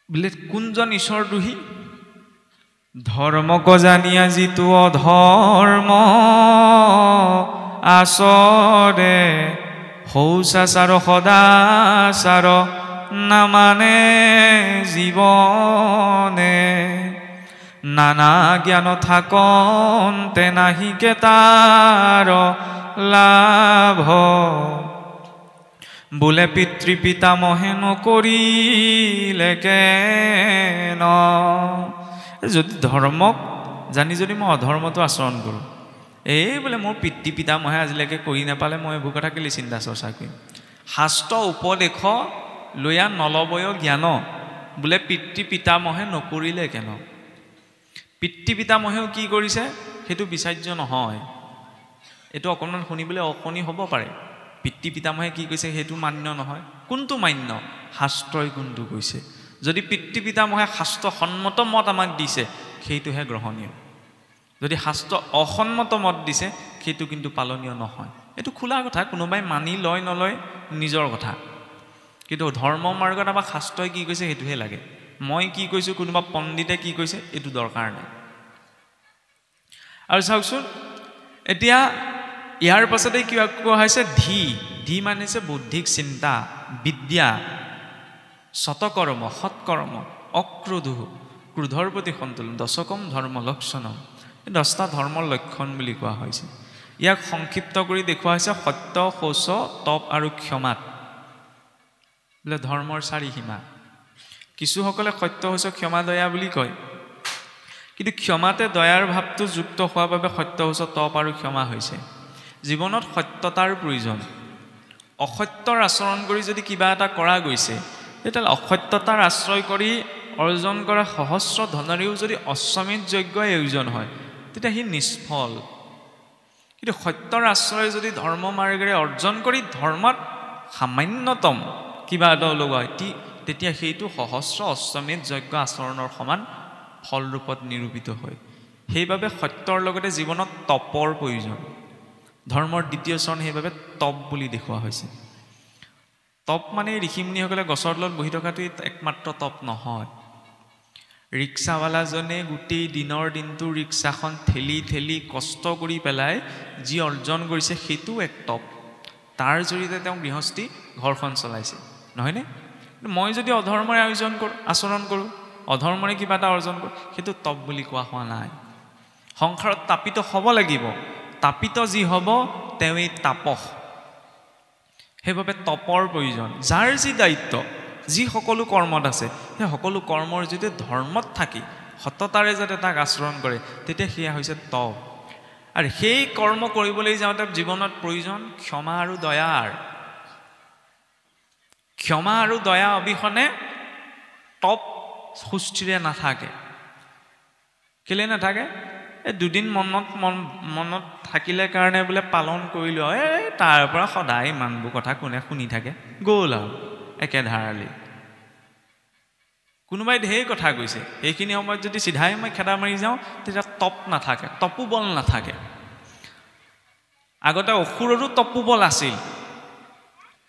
বোলে কোনজন ঈশ্বৰদ্ৰোহী ধৰ্মক জানিয়া যিটো অধৰ্ম আচৰে শৌচাচাৰ সদাচাৰ নামানে জীৱনে নানা জ্ঞান থাকন্তে নাহিকে তাৰ লাভ বোলে পিতৃ পিতামহে নকৰিলে কেন যদি ধৰ্মক জানি যদি মই অধৰ্মটো আচৰণ কৰোঁ এই বোলে মোৰ পিতৃ পিতামহে আজিলৈকে কৰি নাপালে মই এইবোৰ কথা কেলৈ চিন্তা চৰ্চা কৰিম শাস্ত্ৰ উপদেশ লৈয়া নলবয় জ্ঞান বোলে পিতৃ পিতামহে নকৰিলে কেন পিতৃ পিতামহেও কি কৰিছে সেইটো বিচাৰ্য নহয় এইটো অকণমান শুনিবলৈ অকণি হ'ব পাৰে পিতৃ পিতামহে কি কৈছে সেইটো মান্য নহয় কোনটো মান্য শাস্ত্ৰই কোনটো কৈছে যদি পিতৃ পিতামহে শাস্ত্ৰ সন্মত মত আমাক দিছে সেইটোহে গ্ৰহণীয় যদি শাস্ত্ৰ অসন্মত মত দিছে সেইটো কিন্তু পালনীয় নহয় এইটো খোলা কথা কোনোবাই মানি লয় নলয় নিজৰ কথা কিন্তু ধৰ্ম মাৰ্গত আমাক শাস্ত্ৰই কি কৈছে সেইটোহে লাগে মই কি কৈছোঁ কোনোবা পণ্ডিতে কি কৈছে এইটো দৰকাৰ নাই আৰু চাওকচোন এতিয়া ইয়াৰ পাছতে কি কোৱা হৈছে ধি মানে হৈছে বৌদ্ধিক চিন্তা বিদ্যা সতকৰ্ম সৎকৰ্ম অক্ৰোধ ক্ৰোধৰ প্ৰতি সন্তুলন দশকম ধৰ্ম লক্ষণম এই 10টা ধৰ্মৰ লক্ষণ বুলি কোৱা হৈছে ইয়াক সংক্ষিপ্ত কৰি দেখুওৱা হৈছে সত্য শৌচ তপ আৰু ক্ষমাত বোলে ধৰ্মৰ 4 সীমা কিছুসকলে সত্য শৌচ ক্ষমা দয়া বুলি কয় কিন্তু ক্ষমাতে দয়াৰ ভাৱটো যুক্ত হোৱাৰ বাবে সত্য শৌচ তপ আৰু ক্ষমা হৈছে জীৱনত সত্যতাৰ প্ৰয়োজন অসত্যৰ আচৰণ কৰি যদি কিবা এটা কৰা গৈছে তেতিয়াহ'লে অসত্যতাৰ আশ্ৰয় কৰি অৰ্জন কৰা সহস্ৰ ধনেৰেও যদি অশ্বমেধ যজ্ঞ আয়োজন হয় তেতিয়া সি নিষ্ফল কিন্তু সত্যৰ আশ্ৰয় যদি ধৰ্ম মাৰ্গেৰে অৰ্জন কৰি ধৰ্মত সামান্যতম কিবা এটা লগোৱা হয় তেতিয়া সেইটো সহস্ৰ অশ্বমেধ যজ্ঞ আচৰণৰ সমান ফলৰূপত নিৰূপিত হয় সেইবাবে সত্যৰ লগতে জীৱনত তপৰ প্ৰয়োজন ধৰ্মৰ দ্বিতীয় চৰণ সেইবাবে তপ বুলি দেখুওৱা হৈছে তপ মানে ঋষিমুনিসকলে গছৰ তলত বহি থকাটোৱেই একমাত্ৰ তপ নহয় ৰিক্সাৱালাজনে গোটেই দিনটো ৰিক্সাখন ঠেলি ঠেলি কষ্ট কৰি পেলাই যি অৰ্জন কৰিছে সেইটো এক তপ তাৰ জৰিয়তে তেওঁ গৃহস্থী ঘৰখন চলাইছে নহয়নে মই যদি অধৰ্মৰে আচৰণ কৰোঁ অধৰ্মৰে কিবা এটা অৰ্জন কৰোঁ সেইটো তপ বুলি কোৱা হোৱা নাই সংসাৰত তাপিত হ'ব লাগিব তাপিত যি হ'ব তেওঁই তাপস সেইবাবে তপৰ প্ৰয়োজন যাৰ যি দায়িত্ব যি সকলো কৰ্মত আছে সেই সকলো কৰ্মৰ যদি ধৰ্মত থাকি সততাৰে যাতে তাক আচৰণ কৰে তেতিয়া সেয়া হৈছে তপ আৰু সেই কৰ্ম কৰিবলৈ যাওঁতে জীৱনত প্ৰয়োজন ক্ষমা আৰু দয়াৰ ক্ষমা আৰু দয়া অবিহনে তপ সুস্থিৰে নাথাকে কেলে নাথাকে এই দুদিন মনত থাকিলে কাৰণে বোলে পালন কৰিলোঁ তাৰ পৰা সদায় ইমানবোৰ কথা কোনে শুনি থাকে গ'ল আৰু একেধাৰালি কোনোবাই ঢেৰ কথা কৈছে সেইখিনি সময়ত যদি চিধাই মই খেদা মাৰি যাওঁ তেতিয়া তপ নাথাকে তপো বল নাথাকে আগতে অসুৰৰো তপো বল আছিল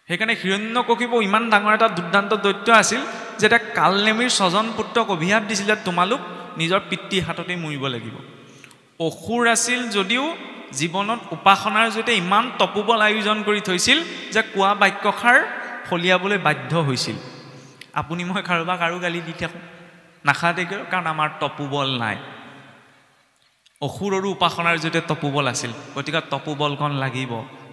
সেইকাৰণে হিৰণ্যকশিপু ইমান ডাঙৰ এটা দুৰ্দান্ত দৈত্য আছিল যেতিয়া কালনেমীৰ 6জন পুত্ৰক অভিশাপ দিছিলে তোমালোক নিজৰ পিতৃৰ হাততে মৰিব লাগিব অসুৰ আছিল যদিও জীৱনত উপাসনাৰ জৰিয়তে ইমান তপোবল আয়োজন কৰি থৈছিল যে কোৱা বাক্যষাৰ ফলিয়াবলৈ বাধ্য হৈছিল আপুনি মই কাৰোবাক আৰু গালি দি থাকোঁ নাখাতে কাৰণ আমাৰ তপোবল নাই অসুৰৰো উপাসনাৰ জৰিয়তে তপোবল আছিল গতিকে তপোবলকণ লাগিব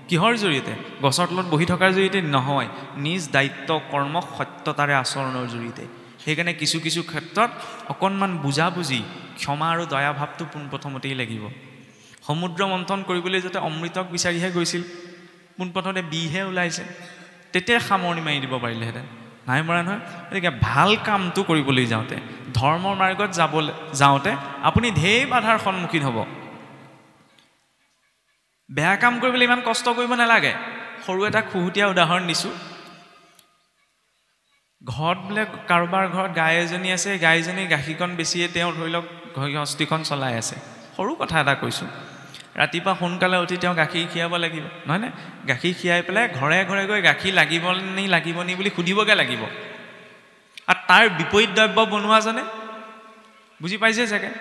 কিহৰ জৰিয়তে গছৰ তলত বহি থকাৰ জৰিয়তে নহয় নিজ দায়িত্ব কৰ্ম সত্যতাৰে আচৰণৰ জৰিয়তে সেইকাৰণে কিছু কিছু ক্ষেত্ৰত অকণমান বুজাবুজি ক্ষমা আৰু দয়া ভাৱটো পোনপ্ৰথমতেই লাগিব সমুদ্ৰ মন্থন কৰিবলৈ যাতে অমৃতক বিচাৰিহে গৈছিল পোনপ্ৰথমতে বিহে ওলাইছে তেতিয়া সামৰণি মাৰি দিব পাৰিলেহেঁতেন নাই মৰা নহয় গতিকে ভাল কামটো কৰিবলৈ যাওঁতে ধৰ্মৰ মাৰ্গত যাওঁতে আপুনি ঢেৰ বাধাৰ সন্মুখীন হ'ব বেয়া কাম কৰিবলৈ ইমান কষ্ট কৰিব নালাগে সৰু এটা খুহুতীয়া উদাহৰণ দিছোঁ ঘৰত বোলে কাৰোবাৰ ঘৰত গাই এজনী আছে গাইজনী গাখীৰকণ বেছিয়ে তেওঁ ধৰি লওক গৃহস্থীখন চলাই আছে সৰু কথা এটা কৈছোঁ ৰাতিপুৱা সোনকালে উঠি তেওঁ গাখীৰ খীৰাব লাগিব নহয়নে গাখীৰ খীৰাই পেলাই ঘৰে ঘৰে গৈ গাখীৰ লাগিব নি বুলি সুধিবগৈ লাগিব আৰু তাৰ বিপৰীত দ্ৰব্য বনোৱাজনে বুজি পাইছে চাগে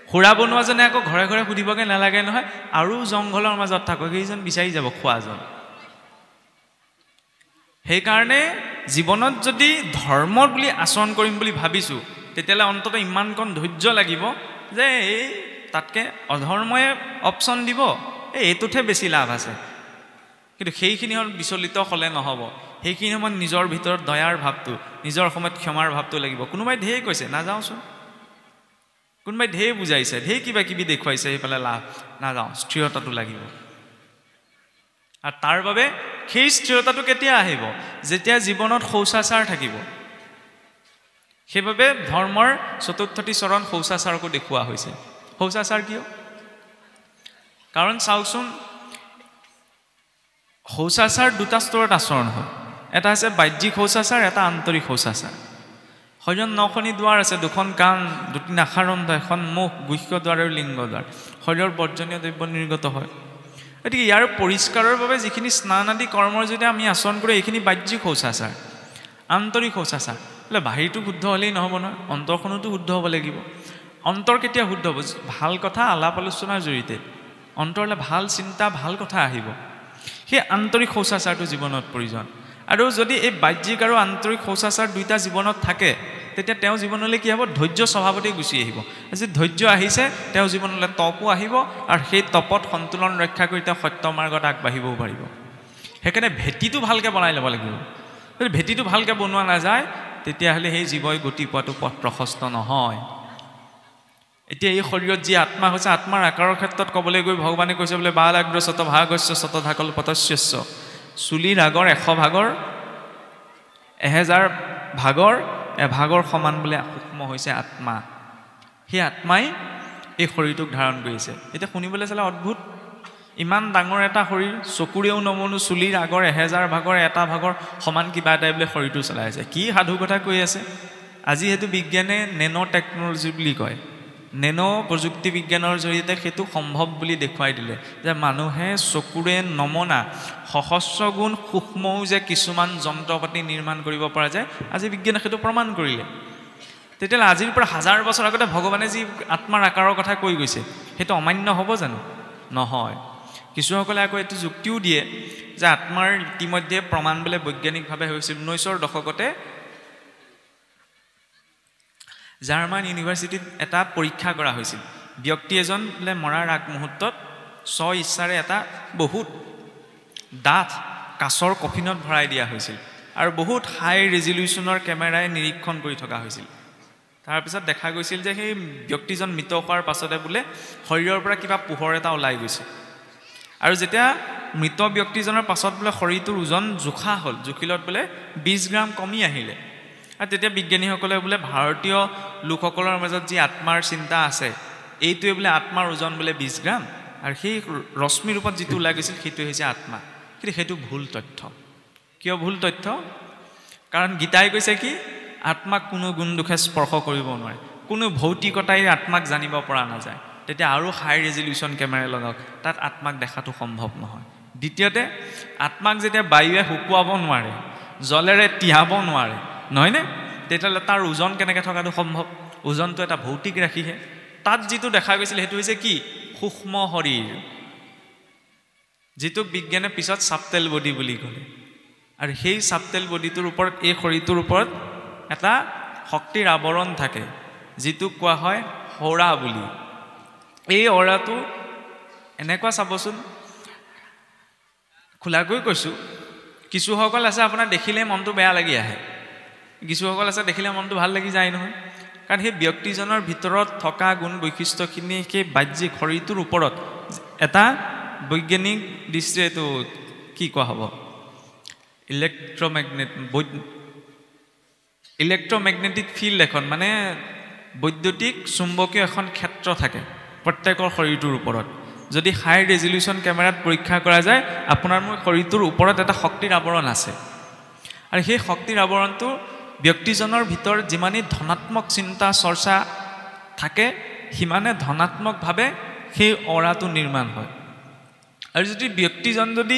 খুৰা বনোৱাজনে আকৌ ঘৰে ঘৰে সুধিবগে নালাগে নহয় আৰু জংঘলৰ মাজত থাকক সেইজন বিচাৰি যাব খোৱাজন সেইকাৰণে জীৱনত যদি ধৰ্ম বুলি আচৰণ কৰিম বুলি ভাবিছো তেতিয়ালে অন্তত ইমানকণ ধৈৰ্য লাগিব যে এই তাতকে অধৰ্ময়ে অপচন দিব এইটোতে বেছি লাভ আছে কিন্তু সেইখিনি বিচলিত হলে নহব সেইখিনি সময়ত নিজৰ ভিতৰত দয়াৰ ভাৱটো নিজৰ সময়ত ক্ষমাৰ ভাৱটো লাগিব কোনোবাই ঢেৰ কৈছে নাযাওঁচোন কোনোবাই ঢেৰ বুজাইছে ঢেৰ কিবা কিবি দেখুৱাইছে সেইফালে লাভ নাযাওঁ স্থিৰতাটো লাগিব আৰু তাৰ বাবে সেই স্থিৰতাটো কেতিয়া আহিব যেতিয়া জীৱনত শৌচাচাৰ থাকিব সেইবাবে ধৰ্মৰ চতুৰ্থটি চৰণ শৌচাচাৰকো দেখুওৱা হৈছে শৌচাচাৰ কিয় কাৰণ চাওকচোন শৌচাচাৰ দুটা স্তৰত আচৰণ হয় এটা হৈছে বাহ্যিক শৌচাচাৰ এটা আন্তৰিক শৌচাচাৰ শৰীৰত 9খনি দুৱাৰ আছে 2খন কাণ 2টি নাসাৰন্ধ্ৰ এখন মুখ গুহ্য দ্বাৰ আৰু লিংগ দ্বাৰ শৰীৰৰ বৰ্জনীয় দ্ৰব্য নিৰ্গত হয় গতিকে ইয়াৰ পৰিষ্কাৰৰ বাবে যিখিনি স্নান আদি কৰ্মৰ যদি আমি আচৰণ কৰোঁ এইখিনি বাহ্যিক শৌচাচাৰ আন্তৰিক শৌচাচাৰ বোলে বাহিৰটো শুদ্ধ হ'লেই নহ'ব নহয় অন্তৰখনতো শুদ্ধ হ'ব লাগিব অন্তৰ কেতিয়া শুদ্ধ হ'ব ভাল কথা আলাপ আলোচনাৰ জৰিয়তে অন্তৰলৈ ভাল চিন্তা ভাল কথা আহিব সেই আন্তৰিক শৌচাচাৰটো জীৱনত প্ৰয়োজন আৰু যদি এই বাহ্যিক আৰু আন্তৰিক শৌচাচাৰ দুইটা জীৱনত থাকে তেতিয়া তেওঁ জীৱনলৈ কি হ'ব ধৈৰ্য স্বভাৱতেই গুচি আহিব যদি ধৈৰ্য আহিছে তেওঁ জীৱনলৈ তপো আহিব আৰু সেই তপত সন্তুলন ৰক্ষা কৰি তেওঁ সত্য মাৰ্গত আগবাঢ়িবও পাৰিব সেইকাৰণে ভেটিটো ভালকৈ বনাই ল'ব লাগিব যদি ভেটিটো ভালকৈ বনোৱা নাযায় তেতিয়াহ'লে সেই জীৱই গতি পোৱাটো পথ প্ৰশস্ত নহয় এতিয়া এই শৰীৰত যি আত্মা হৈছে আত্মাৰ আকাৰৰ ক্ষেত্ৰত ক'বলৈ গৈ ভগৱানে কৈছে বোলে বালাগ্ৰ শত ভাগস্য শতধাকল পতস্যস্য চুলিৰ আগৰ 100 ভাগৰ 1000 ভাগৰ এভাগৰ সমান বোলে সূক্ষ্ম হৈছে আত্মা সেই আত্মাই এই শৰীৰটোক ধাৰণ কৰিছে এতিয়া শুনিবলৈ চালে অদ্ভুত ইমান ডাঙৰ এটা শৰীৰ চকুৰেও নমনো চুলিৰ আগৰ 1000 ভাগৰ এটা ভাগৰ সমান কিবা এটাই বোলে শৰীৰটো চলাই আছে কি সাধু কথা কৈ আছে আজি হেতু বিজ্ঞানে নেনো টেকনলজি বুলি কয় নেনো প্ৰযুক্তি বিজ্ঞানৰ জৰিয়তে সেইটো সম্ভৱ বুলি দেখুৱাই দিলে যে মানুহে চকুৰে নমনা সহস্ৰ গুণ সূক্ষ্মও যে কিছুমান যন্ত্ৰপাতি নিৰ্মাণ কৰিব পৰা যায় আজি বিজ্ঞানে সেইটো প্ৰমাণ কৰিলে তেতিয়াহ'লে আজিৰ পৰা 1000 বছৰ আগতে ভগৱানে যি আত্মাৰ আকাৰৰ কথা কৈ গৈছে সেইটো অমান্য হ'ব জানো নহয় কিছুসকলে আকৌ এইটো যুক্তিও দিয়ে যে আত্মাৰ ইতিমধ্যে প্ৰমাণ বোলে বৈজ্ঞানিকভাৱে হৈছিল 19ৰ দশকতে জাৰ্মান ইউনিভাৰ্চিটিত এটা পৰীক্ষা কৰা হৈছিল ব্যক্তি এজন বোলে মৰাৰ আগ মুহূৰ্তত স্ব ইচ্ছাৰে এটা বহুত ডাঠ কাছৰ কফিনত ভৰাই দিয়া হৈছিল আৰু বহুত হাই ৰেজলিউশ্যনৰ কেমেৰাই নিৰীক্ষণ কৰি থকা হৈছিল তাৰপিছত দেখা গৈছিল যে সেই ব্যক্তিজন মৃত হোৱাৰ পাছতে বোলে শৰীৰৰ পৰা কিবা পোহৰ এটা ওলাই গৈছে আৰু যেতিয়া মৃত ব্যক্তিজনৰ পাছত বোলে শৰীৰটোৰ ওজন জোখা হ'ল জুখিলত বোলে 20 গ্ৰাম কমি আহিলে আৰু তেতিয়া বিজ্ঞানীসকলে বোলে ভাৰতীয় লোকসকলৰ মাজত যি আত্মাৰ চিন্তা আছে এইটোৱে বোলে আত্মাৰ ওজন বোলে 20 গ্ৰাম আৰু সেই ৰশ্মি ৰূপত যিটো ওলাই গৈছিল সেইটো হৈছে আত্মা কিন্তু সেইটো ভুল তথ্য কিয় ভুল তথ্য কাৰণ গীতাই কৈছে কি আত্মাক কোনো গুণ দুখে স্পৰ্শ কৰিব নোৱাৰে কোনো ভৌতিকতাই আত্মাক জানিব পৰা নাযায় তেতিয়া আৰু হাই ৰেজলিউশ্যন কেমেৰা লগাওক তাত আত্মাক দেখাটো সম্ভৱ নহয় দ্বিতীয়তে আত্মাক যেতিয়া বায়ুৱে শুকুৱাব নোৱাৰে জলেৰে তিয়াব নোৱাৰে নহয়নে তেতিয়াহ'লে তাৰ ওজন কেনেকৈ থকাটো সম্ভৱ ওজনটো এটা ভৌতিক ৰাশিহে তাত যিটো দেখা গৈছিল সেইটো হৈছে কি সূক্ষ্ম শৰীৰ যিটো বিজ্ঞানে পিছত সাবটেল বডি বুলি ক'লে আৰু সেই সাবটেল বডিটোৰ ওপৰত এই শৰীৰটোৰ ওপৰত এটা শক্তিৰ আৱৰণ থাকে যিটো কোৱা হয় সৌৰা বুলি এই অৰাটো এনেকুৱা চাবচোন খোলাকৈ কৈছোঁ কিছুসকল আছে আপোনাৰ দেখিলে মনটো বেয়া লাগি আহে কিছুসকল আছে দেখিলে মনটো ভাল লাগি যায় নহয় কাৰণ সেই ব্যক্তিজনৰ ভিতৰত থকা গুণ বৈশিষ্ট্যখিনি সেই বাহ্যিক শৰীৰটোৰ ওপৰত এটা বৈজ্ঞানিক দৃষ্টিৰে এইটো কি কোৱা হ'ব ইলেক্ট্ৰমেগনেটিক ফিল্ড এখন মানে বৈদ্যুতিক চুম্বকীয় এখন ক্ষেত্ৰ থাকে প্ৰত্যেকৰ শৰীৰটোৰ ওপৰত যদি হাই ৰেজলিউশ্যন কেমেৰাত পৰীক্ষা কৰা যায় আপোনাৰ মোৰ শৰীৰটোৰ ওপৰত এটা শক্তিৰ আৱৰণ আছে আৰু সেই শক্তিৰ আৱৰণটো ব্যক্তিজনৰ ভিতৰত যিমানেই ধনাত্মক চিন্তা চৰ্চা থাকে সিমানে ধনাত্মকভাৱে সেই অৰাটো নিৰ্মাণ হয় আৰু যদি ব্যক্তিজন যদি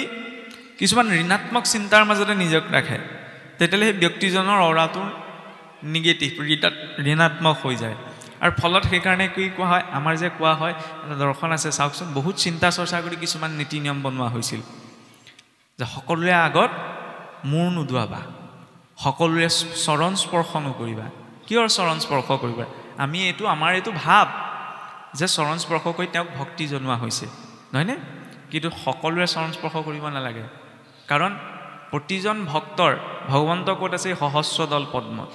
কিছুমান ঋণাত্মক চিন্তাৰ মাজতে নিজক ৰাখে তেতিয়াহ'লে সেই ব্যক্তিজনৰ অৰাটোৰ নিগেটিভ ঋণাত্মক হৈ যায় আৰু ফলত সেইকাৰণে কি কোৱা হয় আমাৰ যে কোৱা হয় এটা দৰ্শন আছে চাওকচোন বহুত চিন্তা চৰ্চা কৰি কিছুমান নীতি নিয়ম বনোৱা হৈছিল যে সকলোৰে আগত মূৰ নুদুৱাবা সকলোৰে চৰণ স্পৰ্শ নকৰিবা কিয়ৰ চৰণ স্পৰ্শ কৰিবা আমি আমাৰ এইটো ভাৱ যে চৰণ স্পৰ্শ কৰি তেওঁক ভক্তি জনোৱা হৈছে নহয়নে কিন্তু সকলোৰে চৰণ স্পৰ্শ কৰিব নালাগে কাৰণ প্ৰতিজন ভক্তৰ ভগৱন্ত ক'ত আছে সহস্ৰদল পদ্মত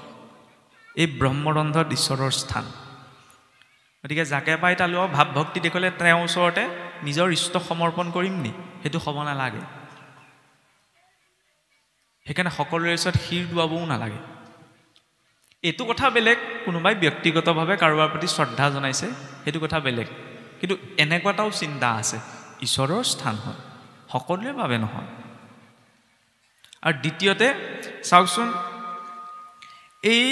এই ব্ৰহ্মৰন্ধ্ৰত ঈশ্বৰৰ স্থান গতিকে যাকে পাই তালৈ ভাৱ ভক্তি দেখুৱালে তেওঁৰ ওচৰতে নিজৰ ইষ্ট সমৰ্পণ কৰিম নি সেইটো হ'ব নালাগে সেইকাৰণে সকলোৰে ওচৰত শিৰ দুৱাবও নালাগে এইটো কথা বেলেগ কোনোবাই ব্যক্তিগতভাৱে কাৰোবাৰ প্ৰতি শ্ৰদ্ধা জনাইছে সেইটো কথা বেলেগ কিন্তু এনেকুৱাটাও চিন্তা আছে ঈশ্বৰৰ স্থান হয় সকলোৰে বাবে নহয় আৰু দ্বিতীয়তে চাওকচোন এই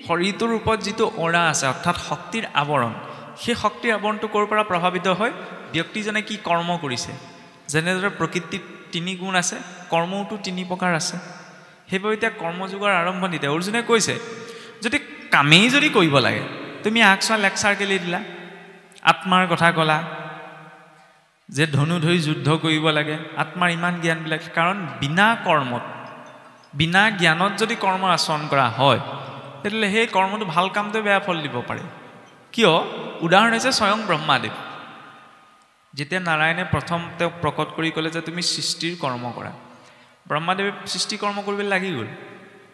শৰীৰটোৰ ওপৰত যিটো অৰা আছে অৰ্থাৎ শক্তিৰ আৱৰণ সেই শক্তিৰ আৱৰণটো ক'ৰ পৰা প্ৰভাৱিত হয় ব্যক্তিজনে কি কৰ্ম কৰিছে যেনেদৰে প্ৰকৃতিত 3 গুণ আছে কৰ্মওটো 3 প্ৰকাৰ আছে সেইবাবে এতিয়া কৰ্মযুগৰ আৰম্ভণিতে অৰ্জুনে কৈছে যদি কামেই যদি কৰিব লাগে তুমি আকচোৱা লেকচাৰ কেলে দিলা আত্মাৰ কথা ক'লা যে ধনু ধৰি যুদ্ধ কৰিব লাগে আত্মাৰ ইমান জ্ঞানবিলাক কাৰণ বিনা কৰ্মত বিনা জ্ঞানত যদি কৰ্ম আচৰণ কৰা হয় তেতিয়াহ'লে সেই কৰ্মটো ভাল কামটো বেয়া ফল দিব পাৰে কিয় উদাহৰণ হৈছে স্বয়ং ব্ৰহ্মাদেৱ যেতিয়া নাৰায়ণে প্ৰথম তেওঁক প্ৰকট কৰি ক'লে যে তুমি সৃষ্টিৰ কৰ্ম কৰা ব্ৰহ্মাদেৱে সৃষ্টি কৰ্ম কৰিবলৈ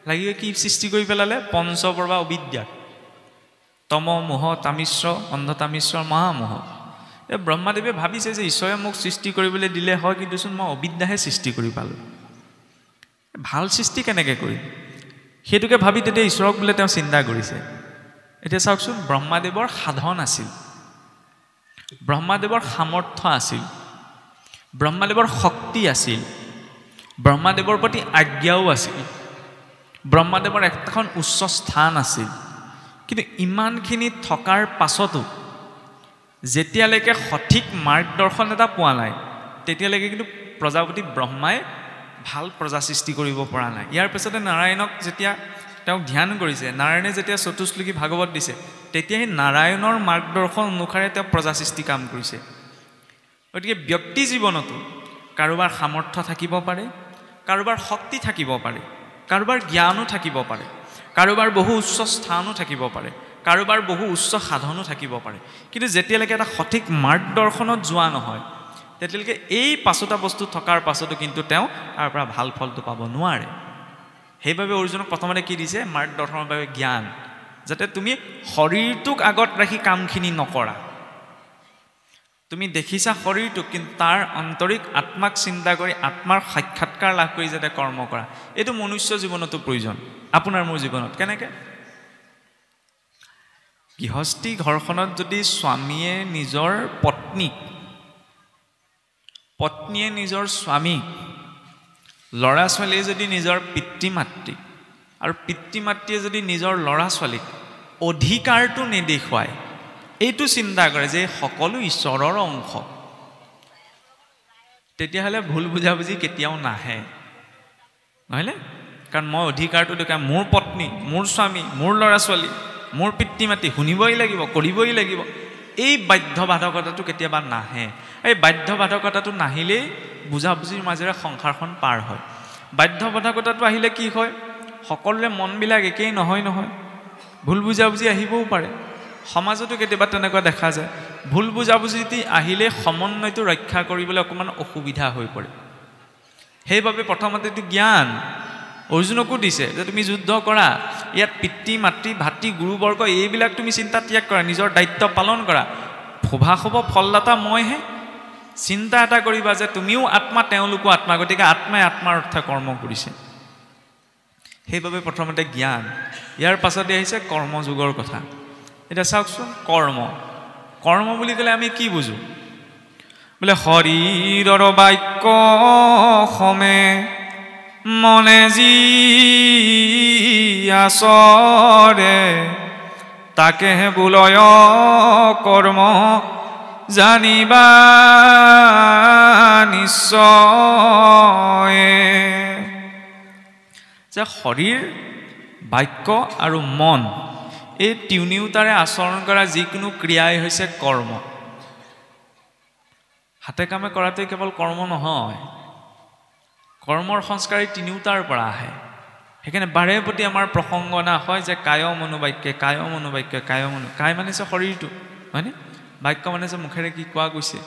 লাগি কি সৃষ্টি কৰি পেলালে পঞ্চপৰ্বা অবিদ্যা তম মোহ তামিশ্ৰ অন্ধতামিশ্ৰ মহামোহ এই ব্ৰহ্মাদেৱে ভাবিছে যে ঈশ্বৰে মোক সৃষ্টি কৰিবলৈ দিলে হয় কিন্তুচোন মই অবিদ্যাহে সৃষ্টি কৰি পালোঁ ভাল সৃষ্টি কেনেকৈ কৰিম সেইটোকে ভাবি তেতিয়া ঈশ্বৰক বোলে তেওঁ চিন্তা কৰিছে এতিয়া চাওকচোন ব্ৰহ্মাদেৱৰ সাধন আছিল ব্ৰহ্মাদেৱৰ সামৰ্থ্য আছিল ব্ৰহ্মাদেৱৰ শক্তি আছিল ব্ৰহ্মাদেৱৰ প্ৰতি আজ্ঞাও আছিল ব্ৰহ্মাদেৱৰ এখন উচ্চ স্থান আছিল কিন্তু ইমানখিনি থকাৰ পাছতো যেতিয়ালৈকে সঠিক মাৰ্গদৰ্শন এটা পোৱা নাই তেতিয়ালৈকে কিন্তু প্ৰজাপতি ব্ৰহ্মাই ভাল প্ৰজা সৃষ্টি কৰিব পৰা নাই ইয়াৰ পিছতে নাৰায়ণক যেতিয়া তেওঁক ধ্যান কৰিছে নাৰায়ণে যেতিয়া চতুশ্লোকী ভাগৱত দিছে তেতিয়া সেই নাৰায়ণৰ মাৰ্গদৰ্শন অনুসাৰে তেওঁ প্ৰজা সৃষ্টি কাম কৰিছে গতিকে ব্যক্তি জীৱনতো কাৰোবাৰ সামৰ্থ্য থাকিব পাৰে কাৰোবাৰ শক্তি থাকিব পাৰে কাৰোবাৰ জ্ঞানো থাকিব পাৰে কাৰোবাৰ বহু উচ্চ স্থানো থাকিব পাৰে কাৰোবাৰ বহু উচ্চ সাধনো থাকিব পাৰে কিন্তু যেতিয়ালৈকে এটা সঠিক মাৰ্গদৰ্শনত যোৱা নহয় তেতিয়ালৈকে এই পাঁচটা বস্তু থকাৰ পাছতো কিন্তু তেওঁ তাৰ পৰা ভাল ফলটো পাব নোৱাৰে সেইবাবে অৰ্জুনক প্ৰথমতে কি দিছে মাৰ্গদৰ্শনৰ বাবে জ্ঞান যাতে তুমি শৰীৰটোক আগত ৰাখি কামখিনি নকৰা তুমি দেখিছা শৰীৰটোক কিন্তু তাৰ আন্তৰিক আত্মাক চিন্তা কৰি আত্মাৰ সাক্ষাৎকাৰ লাভ কৰি যাতে কৰ্ম কৰা এইটো মনুষ্য জীৱনতো প্ৰয়োজন আপোনাৰ মোৰ জীৱনত কেনেকৈ গৃহস্থী ঘৰখনত যদি স্বামীয়ে নিজৰ পত্নীয়ে নিজৰ স্বামীক ল'ৰা ছোৱালীয়ে যদি নিজৰ পিতৃ মাতৃক আৰু পিতৃ মাতৃয়ে যদি নিজৰ ল'ৰা ছোৱালীক অধিকাৰটো নেদেখুৱায় এইটো চিন্তা কৰে যে সকলো ঈশ্বৰৰ অংশ তেতিয়াহ'লে ভুল বুজাবুজি কেতিয়াও নাহে নহয়নে কাৰণ মই অধিকাৰটো দেখুৱাই মোৰ পত্নী মোৰ স্বামী মোৰ ল'ৰা ছোৱালী মোৰ পিতৃ মাতৃ শুনিবই লাগিব কৰিবই লাগিব এই বাধ্যবাধকতাটো কেতিয়াবা নাহে এই বাধ্যবাধকতাটো নাহিলেই বুজাবুজিৰ মাজেৰে সংসাৰখন পাৰ হয় বাধ্যবাধকতাটো আহিলে কি হয় সকলোৰে মনবিলাক একেই নহয় ভুল বুজাবুজি আহিবও পাৰে সমাজতো কেতিয়াবা তেনেকুৱা দেখা যায় ভুল বুজাবুজি আহিলে সমন্বয়টো ৰক্ষা কৰিবলৈ অকণমান অসুবিধা হৈ পৰে সেইবাবে প্ৰথমতেতো জ্ঞান অৰ্জুনকো দিছে যে তুমি যুদ্ধ কৰা ইয়াত পিতৃ মাতৃ ভাতৃ গুৰুবৰ্গ এইবিলাক তুমি চিন্তা ত্যাগ কৰা নিজৰ দায়িত্ব পালন কৰা শুভাশুভ ফলদাতা মইহে চিন্তা এটা কৰিবা যে তুমিও আত্মা তেওঁলোকো আত্মা গতিকে আত্মাই আত্মাৰ অৰ্থে কৰ্ম কৰিছে সেইবাবে প্ৰথমতে জ্ঞান ইয়াৰ পাছতে আহিছে কৰ্মযোগৰ কথা এতিয়া চাওকচোন কৰ্ম বুলি ক'লে আমি কি বুজো বোলে শৰীৰৰ বাক্য সমে মনে যি আচৰে তাকেহে বোলয় কৰ্ম জানিবা নিশ্চয় যে শৰীৰ বাক্য আৰু মন এই তিনিওটাৰে আচৰণ কৰা যিকোনো ক্ৰিয়াই হৈছে কৰ্ম। হাতে কামে কৰাটোৱে কেৱল কৰ্ম নহয়, কৰ্মৰ সংস্কাৰ এই তিনিওটাৰ পৰা আহে। সেইকাৰণে বাৰে প্ৰতি আমাৰ প্ৰসংগনা হয় যে কায় মনোবাক্যে, কায় মনোবাক্যে, কায় মানে হৈছে শৰীৰটো, হয়নে? বাক্য মানে যে মুখেৰে কি কোৱা গৈছে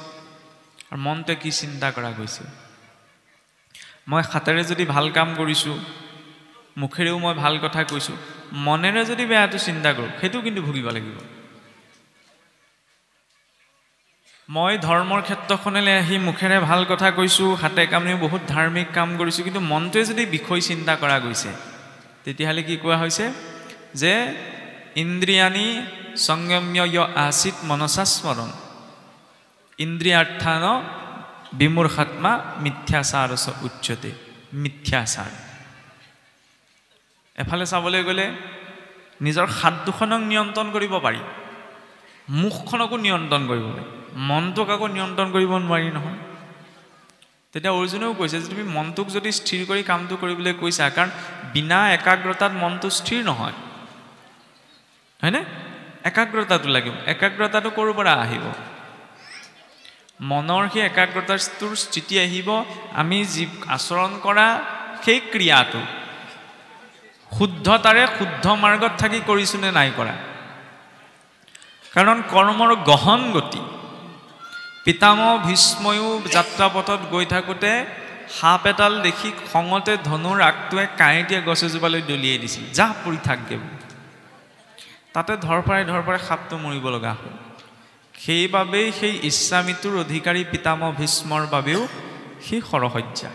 আৰু মনটোৱে কি চিন্তা কৰা গৈছে। মই হাতেৰে যদি ভাল কাম কৰিছোঁ, মুখেৰেও মই ভাল কথা কৈছোঁ, মনেৰে যদি বেয়াটো চিন্তা কৰোঁ, সেইটো কিন্তু ভুগিব লাগিব। মই ধৰ্মৰ ক্ষেত্ৰখনলৈ আহি মুখেৰে ভাল কথা কৈছোঁ, হাতে কামেও বহুত ধাৰ্মিক কাম কৰিছোঁ, কিন্তু মনটোৱে যদি বিষয় চিন্তা কৰা গৈছে, তেতিয়াহ'লে কি কোৱা হৈছে যে ইন্দ্ৰিয়ানি সংযম্য আচিত মনসা স্মৰণ ইন্দ্ৰিয়াৰ্থান বিমূঢ়াত্মা মিথ্যাচাৰস উচ্যতে। মিথ্যাচাৰ এফালে চাবলৈ গ'লে নিজৰ হাত দুখনক নিয়ন্ত্ৰণ কৰিব পাৰি, মুখখনকো নিয়ন্ত্ৰণ কৰিব পাৰি, মনটোক আকৌ নিয়ন্ত্ৰণ কৰিব নোৱাৰি নহয়। তেতিয়া অৰ্জুনেও কৈছে যে তুমি মনটোক যদি স্থিৰ কৰি কামটো কৰিবলৈ কৈছা, কাৰণ বিনা একাগ্ৰতাত মনটো স্থিৰ নহয়, হয়নে? একাগ্ৰতাটো লাগিব। একাগ্ৰতাটো ক'ৰ পৰা আহিব? মনৰ সেই একাগ্ৰতাটোৰ স্থিতি আহিব আমি যি আচৰণ কৰা সেই ক্ৰিয়াটো শুদ্ধতাৰে শুদ্ধ মাৰ্গত থাকি কৰিছোঁ নে নাই কৰা। কাৰণ কৰ্মৰ গহন গতি। পিতামহ ভীষ্ময়ো যাত্ৰাপথত গৈ থাকোঁতে সাপ এডাল দেখি খঙতে ধনুৰ আগটোৱে কাঁইটিয়ে গছ এজোপালৈ দলিয়াই দিছিল, যা পৰি থাকগে। তাতে ধৰফৰাই সাপটো মৰিব লগা হ'ল। সেইবাবেই সেই ইচ্ছামৃত্যুৰ অধিকাৰী পিতামহ ভীষ্মৰ বাবেও সেই সৰসজ্জা।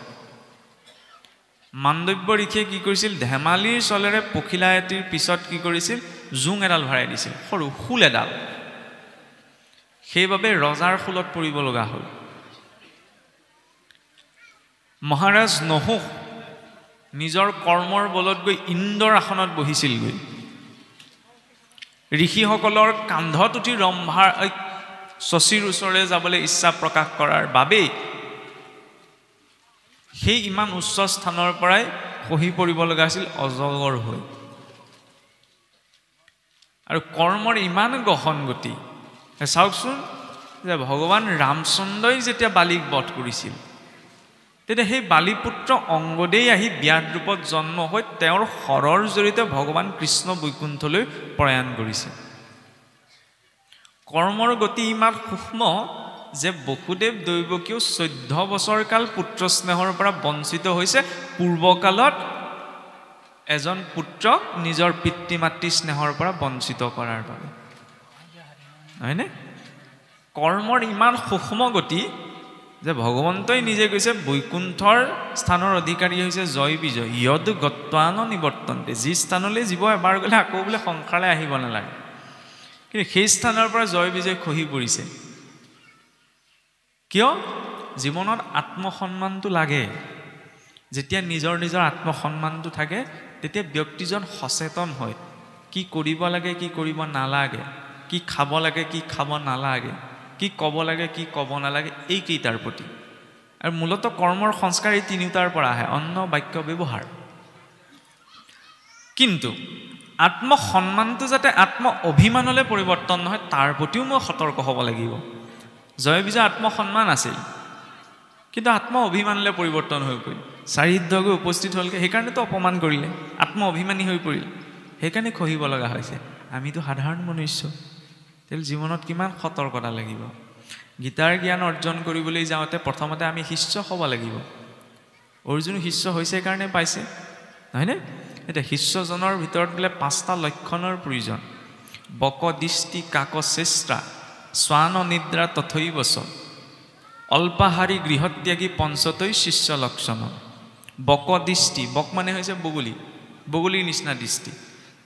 মাণ্ডব্য ঋষিয়ে কি কৰিছিল? ধেমালিৰ চলেৰে পখিলা এটিৰ পিছত কি কৰিছিল? জোং এডাল ভৰাই দিছিল, সৰু শূল এডাল। সেইবাবে ৰজাৰ শূলত পৰিব লগা হ'ল। মহাৰাজ নহুষ নিজৰ কৰ্মৰ বলত গৈ ইন্দ্ৰৰ আসনত বহিছিলগৈ। ঋষিসকলৰ কান্ধত উঠি ৰম্ভাৰ শচীৰ ওচৰলৈ যাবলৈ ইচ্ছা প্ৰকাশ কৰাৰ বাবেই সেই ইমান উচ্চ স্থানৰ পৰাই খহি পৰিব লগা আছিল অজগৰ হৈ। আৰু কৰ্মৰ ইমান গহন গতি। চাওকচোন যে ভগৱান ৰামচন্দ্ৰই যেতিয়া বালিক বধ কৰিছিল, তেতিয়া সেই বালিপুত্ৰ অংগদেই আহি ব্যাস ৰূপত জন্ম হৈ তেওঁৰ শৰৰ জৰিয়তে ভগৱান কৃষ্ণ বৈকুণ্ঠলৈ প্ৰয়াণ কৰিছে। কৰ্মৰ গতি ইমান সূক্ষ্ম যে বসুদেৱ দৈৱকীও 14 বছৰ কাল পুত্ৰ স্নেহৰ পৰা বঞ্চিত হৈছে, পূৰ্বকালত এজন পুত্ৰক নিজৰ পিতৃ মাতৃ স্নেহৰ পৰা বঞ্চিত কৰাৰ বাবে, হয়নে? কৰ্মৰ ইমান সূক্ষ্ম গতি যে ভগৱন্তই নিজে কৈছে বৈকুণ্ঠৰ স্থানৰ অধিকাৰী হৈছে জয় বিজয় য়দ গত্বান নিবৰ্তন্তে। যি স্থানলৈ জীৱ এবাৰ গ'লে আকৌ বোলে সংসাৰলৈ আহিব নালাগে, কিন্তু সেই স্থানৰ পৰা জয় বিজয় খহি পৰিছে। কিয়? জীৱনত আত্মসন্মানটো লাগে। যেতিয়া নিজৰ আত্মসন্মানটো থাকে, তেতিয়া ব্যক্তিজন সচেতন হয় কি কৰিব লাগে, কি কৰিব নালাগে, কি খাব লাগে, কি খাব নালাগে, কি ক'ব লাগে, কি ক'ব নালাগে, এইকেইটাৰ প্ৰতি। আৰু মূলতঃ কৰ্মৰ সংস্কাৰ এই তিনিওটাৰ পৰা আহে, অন্ন বাক্য ব্যৱহাৰ। কিন্তু আত্মসন্মানটো যাতে আত্ম অভিমানলৈ পৰিৱৰ্তন নহয়, তাৰ প্ৰতিও মই সতৰ্ক হ'ব লাগিব। জয় বিজয় আত্মসন্মান আছিল, কিন্তু আত্ম অভিমানলৈ পৰিৱৰ্তন হৈ পৰিল। চাৰিদ্ৰ গৈ উপস্থিত হ'লগৈ, সেইকাৰণেতো অপমান কৰিলে, আত্ম অভিমানী হৈ পৰিল, সেইকাৰণে খহিব লগা হৈছে। আমিতো সাধাৰণ মনুষ্য, তেল জীৱনত কিমান সতৰ্কতা লাগিব। গীতাৰ জ্ঞান অৰ্জন কৰিবলৈ যাওঁতে প্ৰথমতে আমি শিষ্য হ'ব লাগিব। অৰ্জুন শিষ্য হৈছে কাৰণে পাইছে, নহয়নে? এতিয়া শিষ্যজনৰ ভিতৰত বোলে 5টা লক্ষণৰ প্ৰয়োজন। বক দৃষ্টি, কাক চেষ্টা, শ্বান নিদ্ৰা তথৈবচ, অল্পাহাৰী গৃহত্যাগী পঞ্চতৈ শিষ্য লক্ষণ। বক দৃষ্টি, বক মানে হৈছে বগলী, বগলীৰ নিচিনা দৃষ্টি।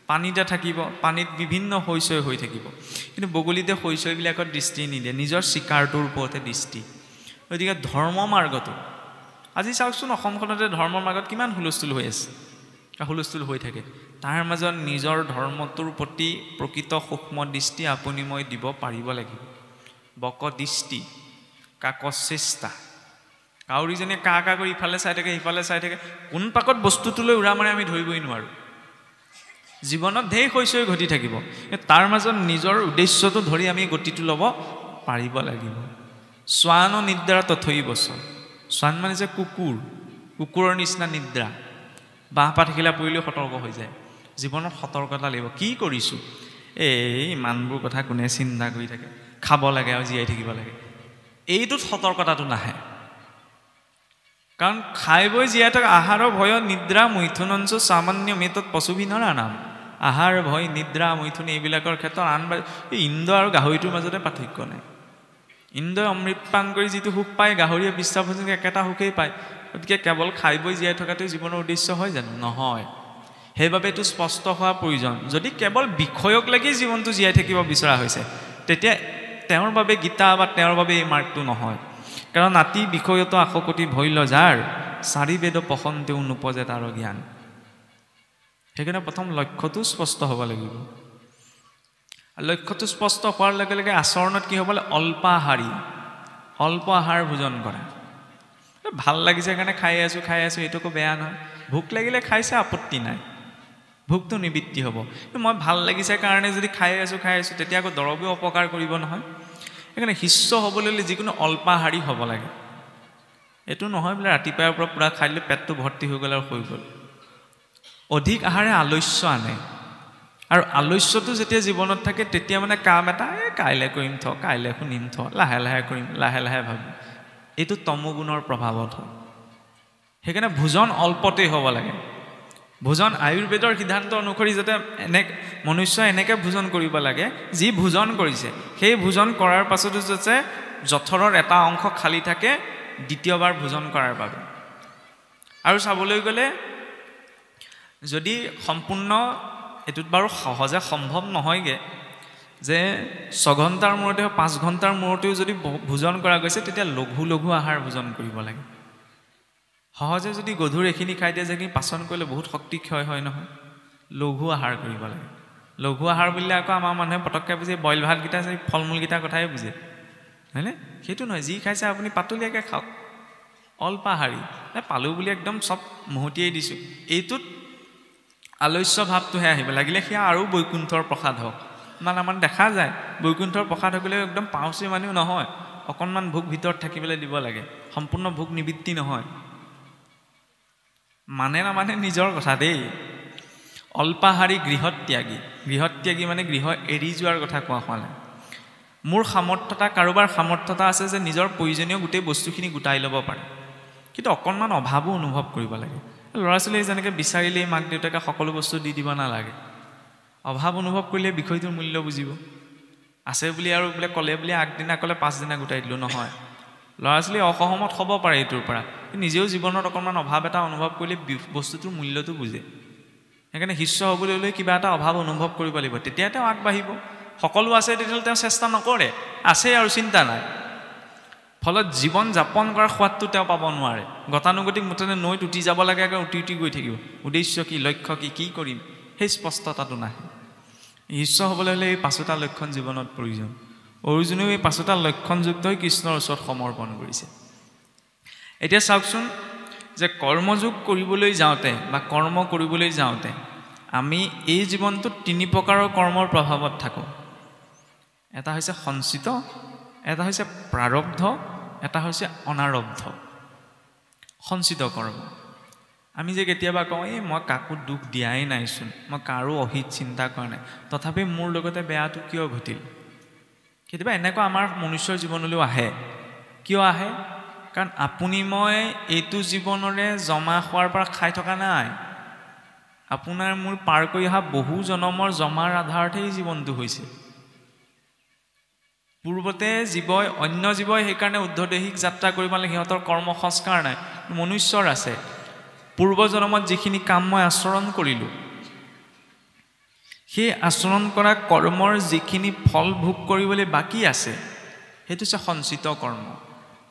পানীতে থাকিব, পানীত বিভিন্ন শৈচয় হৈ থাকিব, কিন্তু বগলীতে শৈচয়বিলাকত দৃষ্টি নিদিয়ে, নিজৰ চিকাৰটোৰ ওপৰতে দৃষ্টি। গতিকে ধৰ্ম মাৰ্গটো আজি চাওকচোন, অসমখনতে ধৰ্মৰ মাৰ্গত কিমান হুলস্থুল হৈ আছে, হুলস্থুল হৈ থাকে। তাৰ মাজত নিজৰ ধৰ্মটোৰ প্ৰতি প্ৰকৃত সূক্ষ্ম দৃষ্টি আপুনি মই দিব পাৰিব লাগিব। বক দৃষ্টি, কাক চেষ্টা। কাউৰীজনীয়ে কা কা কৰি ইফালে চাই থাকে, সিফালে চাই থাকে, কোন পাকত বস্তুটোলৈ উৰা মাৰে আমি ধৰিবই নোৱাৰোঁ। জীৱনত ঢেৰ শৈশৱ ঘটি থাকিব, তাৰ মাজত নিজৰ উদ্দেশ্যটো ধৰি আমি গতিটো ল'ব পাৰিব লাগিব। শ্বান নিদ্ৰা তথৈ বচ, শ্বান মানে যে কুকুৰৰ নিচিনা নিদ্ৰা, বাঁহ পাতখিলা পৰিলেও সতৰ্ক হৈ যায়। জীৱনত সতৰ্কতা লাগিব। কি কৰিছোঁ, ইমানবোৰ কথা কোনে চিন্তা কৰি থাকে, খাব লাগে আৰু জীয়াই থাকিব লাগে, এইটোত সতৰ্কতাটো নাহে। কাৰণ খাই বৈ জীয়াই থকা আহাৰৰ ভয়ত নিদ্ৰা মৈথুনঞ্চ সামান্য মেতত পশুবিনৰ নাম। আহাৰ ভয় নিদ্ৰা মৈথুন এইবিলাকৰ ক্ষেত্ৰত ইন্দ্ৰ আৰু গাহৰিটোৰ মাজতে পাৰ্থক্য নাই। ইন্দ্ৰই অমৃত পান কৰি যিটো সুখ পায়, গাহৰিয়ে বিশ্বাসভোজী একেটা সুখেই পায়। গতিকে কেৱল খাই বৈ জীয়াই থকাটোৱে জীৱনৰ উদ্দেশ্য হয় জানো? নহয়। সেইবাবে এইটো স্পষ্ট হোৱা প্ৰয়োজন। যদি কেৱল বিষয়ক লাগি জীৱনটো জীয়াই থাকিব বিচৰা হৈছে, তেতিয়া তেওঁৰ বাবে গীতা বা তেওঁৰ বাবে এই মাৰ্গটো নহয়। কাৰণ নাতি বিষয়তো আশকতি ভয় লজাৰ, চাৰি বেদ পসন্তেও নোপজে তাৰ জ্ঞান। সেইকাৰণে প্ৰথম লক্ষ্যটো স্পষ্ট হ'ব লাগিব। লক্ষ্যটো স্পষ্ট হোৱাৰ লগে লগে আচৰণত কি হ'ব লাগে? অল্প আহাৰ ভোজন কৰা। ভাল লাগিছে কাৰণে খাই আছোঁ এইটো একো বেয়া নহয়। ভোক লাগিলে খাইছে, আপত্তি নাই, ভোকটো নিবৃত্তি হ'ব। মই ভাল লাগিছে কাৰণে যদি খাই আছোঁ তেতিয়া আকৌ দৰৱেও অপকাৰ কৰিব নহয়। সেইকাৰণে শিষ্য হ'বলৈ হ'লে যিকোনো অল্পাহাৰী হ'ব লাগে। এইটো নহয় বোলে ৰাতিপুৱাৰ পৰা পূৰা খাই দিলে পেটটো ভৰ্তি হৈ গ'ল আৰু হৈ গ'ল। অধিক আহাৰে আলস্য আনে, আৰু আলস্যটো যেতিয়া জীৱনত থাকে তেতিয়া মানে কাম এটা কাইলৈ কৰিম কাইলৈ শুনিম লাহে লাহে কৰিম, লাহে লাহে ভাবিম, এইটো তমোগুণৰ প্ৰভাৱত হয়। সেইকাৰণে ভোজন অল্পতেই হ'ব লাগে। ভোজন আয়ুৰ্বেদৰ সিদ্ধান্ত অনুসৰি যাতে মনুষ্যই এনেকৈ ভোজন কৰিব লাগে, যি ভোজন কৰিছে সেই ভোজন কৰাৰ পাছতো যাতে জঠৰৰ এটা অংশ খালী থাকে দ্বিতীয়বাৰ ভোজন কৰাৰ বাবে। আৰু চাবলৈ গ'লে যদি সম্পূৰ্ণ, এইটোত বাৰু সহজে সম্ভৱ নহয়গৈ যে 6 ঘণ্টাৰ মূৰতে 5 ঘণ্টাৰ মূৰতেও যদি ভোজন কৰা গৈছে, তেতিয়া লঘু আহাৰ ভোজন কৰিব লাগে। সহজে যদি গধুৰ এইখিনি খাই দিয়ে যে পাচন কৰিলে বহুত শক্তি ক্ষয় হয় নহয়, লঘু আহাৰ কৰিব লাগে। লঘু আহাৰ বুলিলে আকৌ আমাৰ মানুহে পটককৈ বুজে বইল ভাতকেইটা, ফল মূলকেইটাৰ কথাই বুজে, হয়নে? সেইটো নহয়। যি খাইছে আপুনি পাতলীয়াকৈ খাওক, অল্পাহাৰী। পালোঁ বুলি একদম চব মহতিয়াই দিছোঁ, এইটোত আলস্য ভাৱটোহে আহিব লাগিলে সেয়া আৰু বৈকুণ্ঠৰ প্ৰসাদ হওক। আমাৰ দেখা যায় বৈকুণ্ঠৰ প্ৰসাদ হ'বলৈ একদম পাউচি মানুহ নহয়, অকণমান ভোক ভিতৰত থাকিবলৈ দিব লাগে, সম্পূৰ্ণ ভোক নিবৃত্তি নহয়। মানে নিজৰ কথা দেই। অল্পাহাৰী গৃহত্যাগী মানে গৃহ এৰি যোৱাৰ কথা কোৱা হোৱা। মোৰ সামৰ্থ্যতা, কাৰোবাৰ সামৰ্থ্যতা আছে যে নিজৰ প্ৰয়োজনীয় গোটেই বস্তুখিনি গোটাই ল'ব পাৰে, কিন্তু অকণমান অভাৱো অনুভৱ কৰিব লাগে। ল'ৰা ছোৱালীয়ে যেনেকৈ বিচাৰিলেই মাক দেউতাকে সকলো বস্তু দি দিব নালাগে। অভাৱ অনুভৱ কৰিলে বিষয়টোৰ মূল্য বুজিব। আছে বুলি আৰু বোলে ক'লে বুলি আগদিনা ক'লে পাছদিনা গোটাই দিলোঁ নহয়। ল'ৰা ছোৱালী অসহমত হ'ব পাৰে এইটোৰ পৰা, নিজেও জীৱনত অকণমান অভাৱ এটা অনুভৱ কৰিলে বস্তুটোৰ মূল্যটো বুজে। সেইকাৰণে শিষ্য হ'বলৈ হ'লে কিবা এটা অভাৱ অনুভৱ কৰিব লাগিব, তেতিয়া তেওঁ আগবাঢ়িব। সকলো আছে তেতিয়াহ'লে তেওঁ চেষ্টা নকৰে, আছে আৰু চিন্তা নাই, ফলত জীৱন যাপন কৰাৰ সোৱাদটো তেওঁ পাব নোৱাৰে। গতানুগতিক মুঠতে নৈত উঠি যাব লাগে, উঠি গৈ থাকিব। উদ্দেশ্য কি, লক্ষ্য কি কৰিম, সেই স্পষ্টতাটো নাহে। শিষ্য হ'বলৈ হ'লে এই 5টা লক্ষণ জীৱনত প্ৰয়োজন। অৰ্জুনেও এই 5টা লক্ষণযুক্ত হৈ কৃষ্ণৰ ওচৰত সমৰ্পণ কৰিছে। এতিয়া চাওকচোন যে কৰ্মযোগ কৰিবলৈ যাওঁতে বা কৰ্ম কৰিবলৈ যাওঁতে আমি এই জীৱনটোত 3 প্ৰকাৰৰ কৰ্মৰ প্ৰভাৱত থাকোঁ। এটা হৈছে সঞ্চিত, এটা হৈছে প্ৰাৰব্ধ, এটা হৈছে অনাৰব্ধ। সঞ্চিত কৰ্ম আমি যে কেতিয়াবা কওঁ, মই কাকো দুখ দিয়াই নাইচোন, মই কাৰো অহিত চিন্তা কৰা নাই, তথাপি মোৰ লগতে বেয়াটো কিয় ঘটিল। কেতিয়াবা এনেকুৱা আমাৰ মনুষ্যৰ জীৱনলৈও আহে। কিয় আহে? কাৰণ আপুনি মই এইটো জীৱনৰে জমা হোৱাৰ পৰা খাই থকা নাই। আপোনাৰ মোৰ পাৰ কৰি অহা বহু জনমৰ জমাৰ আধাৰতহে জীৱনটো হৈছে। পূৰ্বতে অন্য জীৱই সেইকাৰণে উৰ্ধ্বদেশিক যাত্ৰা কৰিব লাগে, সিহঁতৰ কৰ্ম সংস্কাৰ নাই। মনুষ্যৰ আছে, পূৰ্বজন্মত যিখিনি কাম মই আচৰণ কৰিলোঁ, সেই আচৰণ কৰা কৰ্মৰ যিখিনি ফল ভোগ কৰিবলৈ বাকী আছে, সেইটো হৈছে সঞ্চিত কৰ্ম।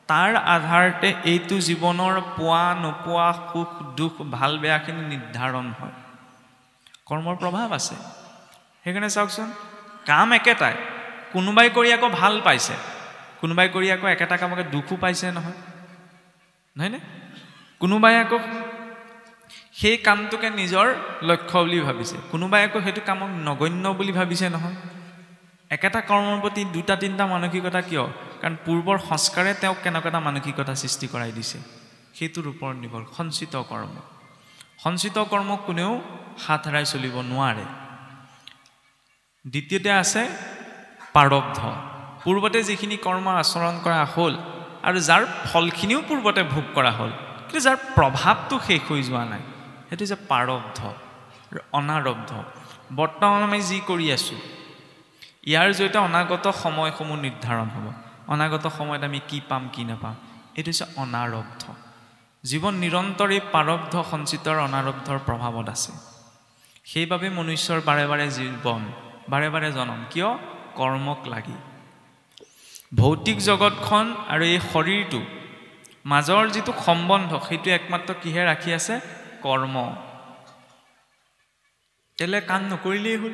তাৰ আধাৰতে এইটো জীৱনৰ পোৱা নোপোৱা সুখ দুখ ভাল বেয়াখিনি নিৰ্ধাৰণ হয়। কৰ্মৰ প্ৰভাৱ আছে। সেইকাৰণে চাওকচোন, কাম একেটাই, কোনোবাই কৰি আকৌ ভাল পাইছে, কোনোবাই কৰি আকৌ একেটা কামকে দুখো পাইছে নহয়নে? কোনোবাই আকৌ সেই কামটোকে নিজৰ লক্ষ্য বুলি ভাবিছে কোনোবাই আকৌ সেইটো কামক নগণ্য বুলি ভাবিছে নহয় একেটা কৰ্মৰ প্ৰতি দুটা তিনিটা মানসিকতা কিয় কাৰণ পূৰ্বৰ সংস্কাৰে তেওঁক কেনেকুৱা এটা মানসিকতা সৃষ্টি কৰাই দিছে সেইটোৰ ওপৰত নিৰ্ভৰ সঞ্চিত কৰ্ম কোনেও হাত হেৰাই চলিব নোৱাৰে দ্বিতীয়তে আছে প্ৰাৰব্ধ পূৰ্বতে যিখিনি কৰ্ম আচৰণ কৰা হ'ল আৰু যাৰ ফলখিনিও পূৰ্বতে ভোগ কৰা হ'ল কিন্তু যাৰ প্ৰভাৱটো শেষ হৈ যোৱা নাই সেইটো যে প্ৰাৰব্ধ অনাৰব্ধ বৰ্তমান আমি যি কৰি আছোঁ ইয়াৰ জৰিয়তে অনাগত সময়সমূহ নিৰ্ধাৰণ হ'ব অনাগত সময়ত আমি কি পাম কি নাপাম এইটো হৈছে অনাৰব্ধ জীৱন নিৰন্তৰে প্ৰাৰব্ধ সঞ্চিতৰ অনাৰব্ধৰ প্ৰভাৱত আছে সেইবাবে মনুষ্যৰ বাৰে বাৰে জীৱন বাৰে বাৰে জনম কিয় কৰ্মক লাগি ভৌতিক জগতখন আৰু এই শৰীৰটো মাজৰ যিটো সম্বন্ধ সেইটো একমাত্ৰ কিহে ৰাখি আছে কৰ্ম তেলে কাম নকৰিলেই হ'ল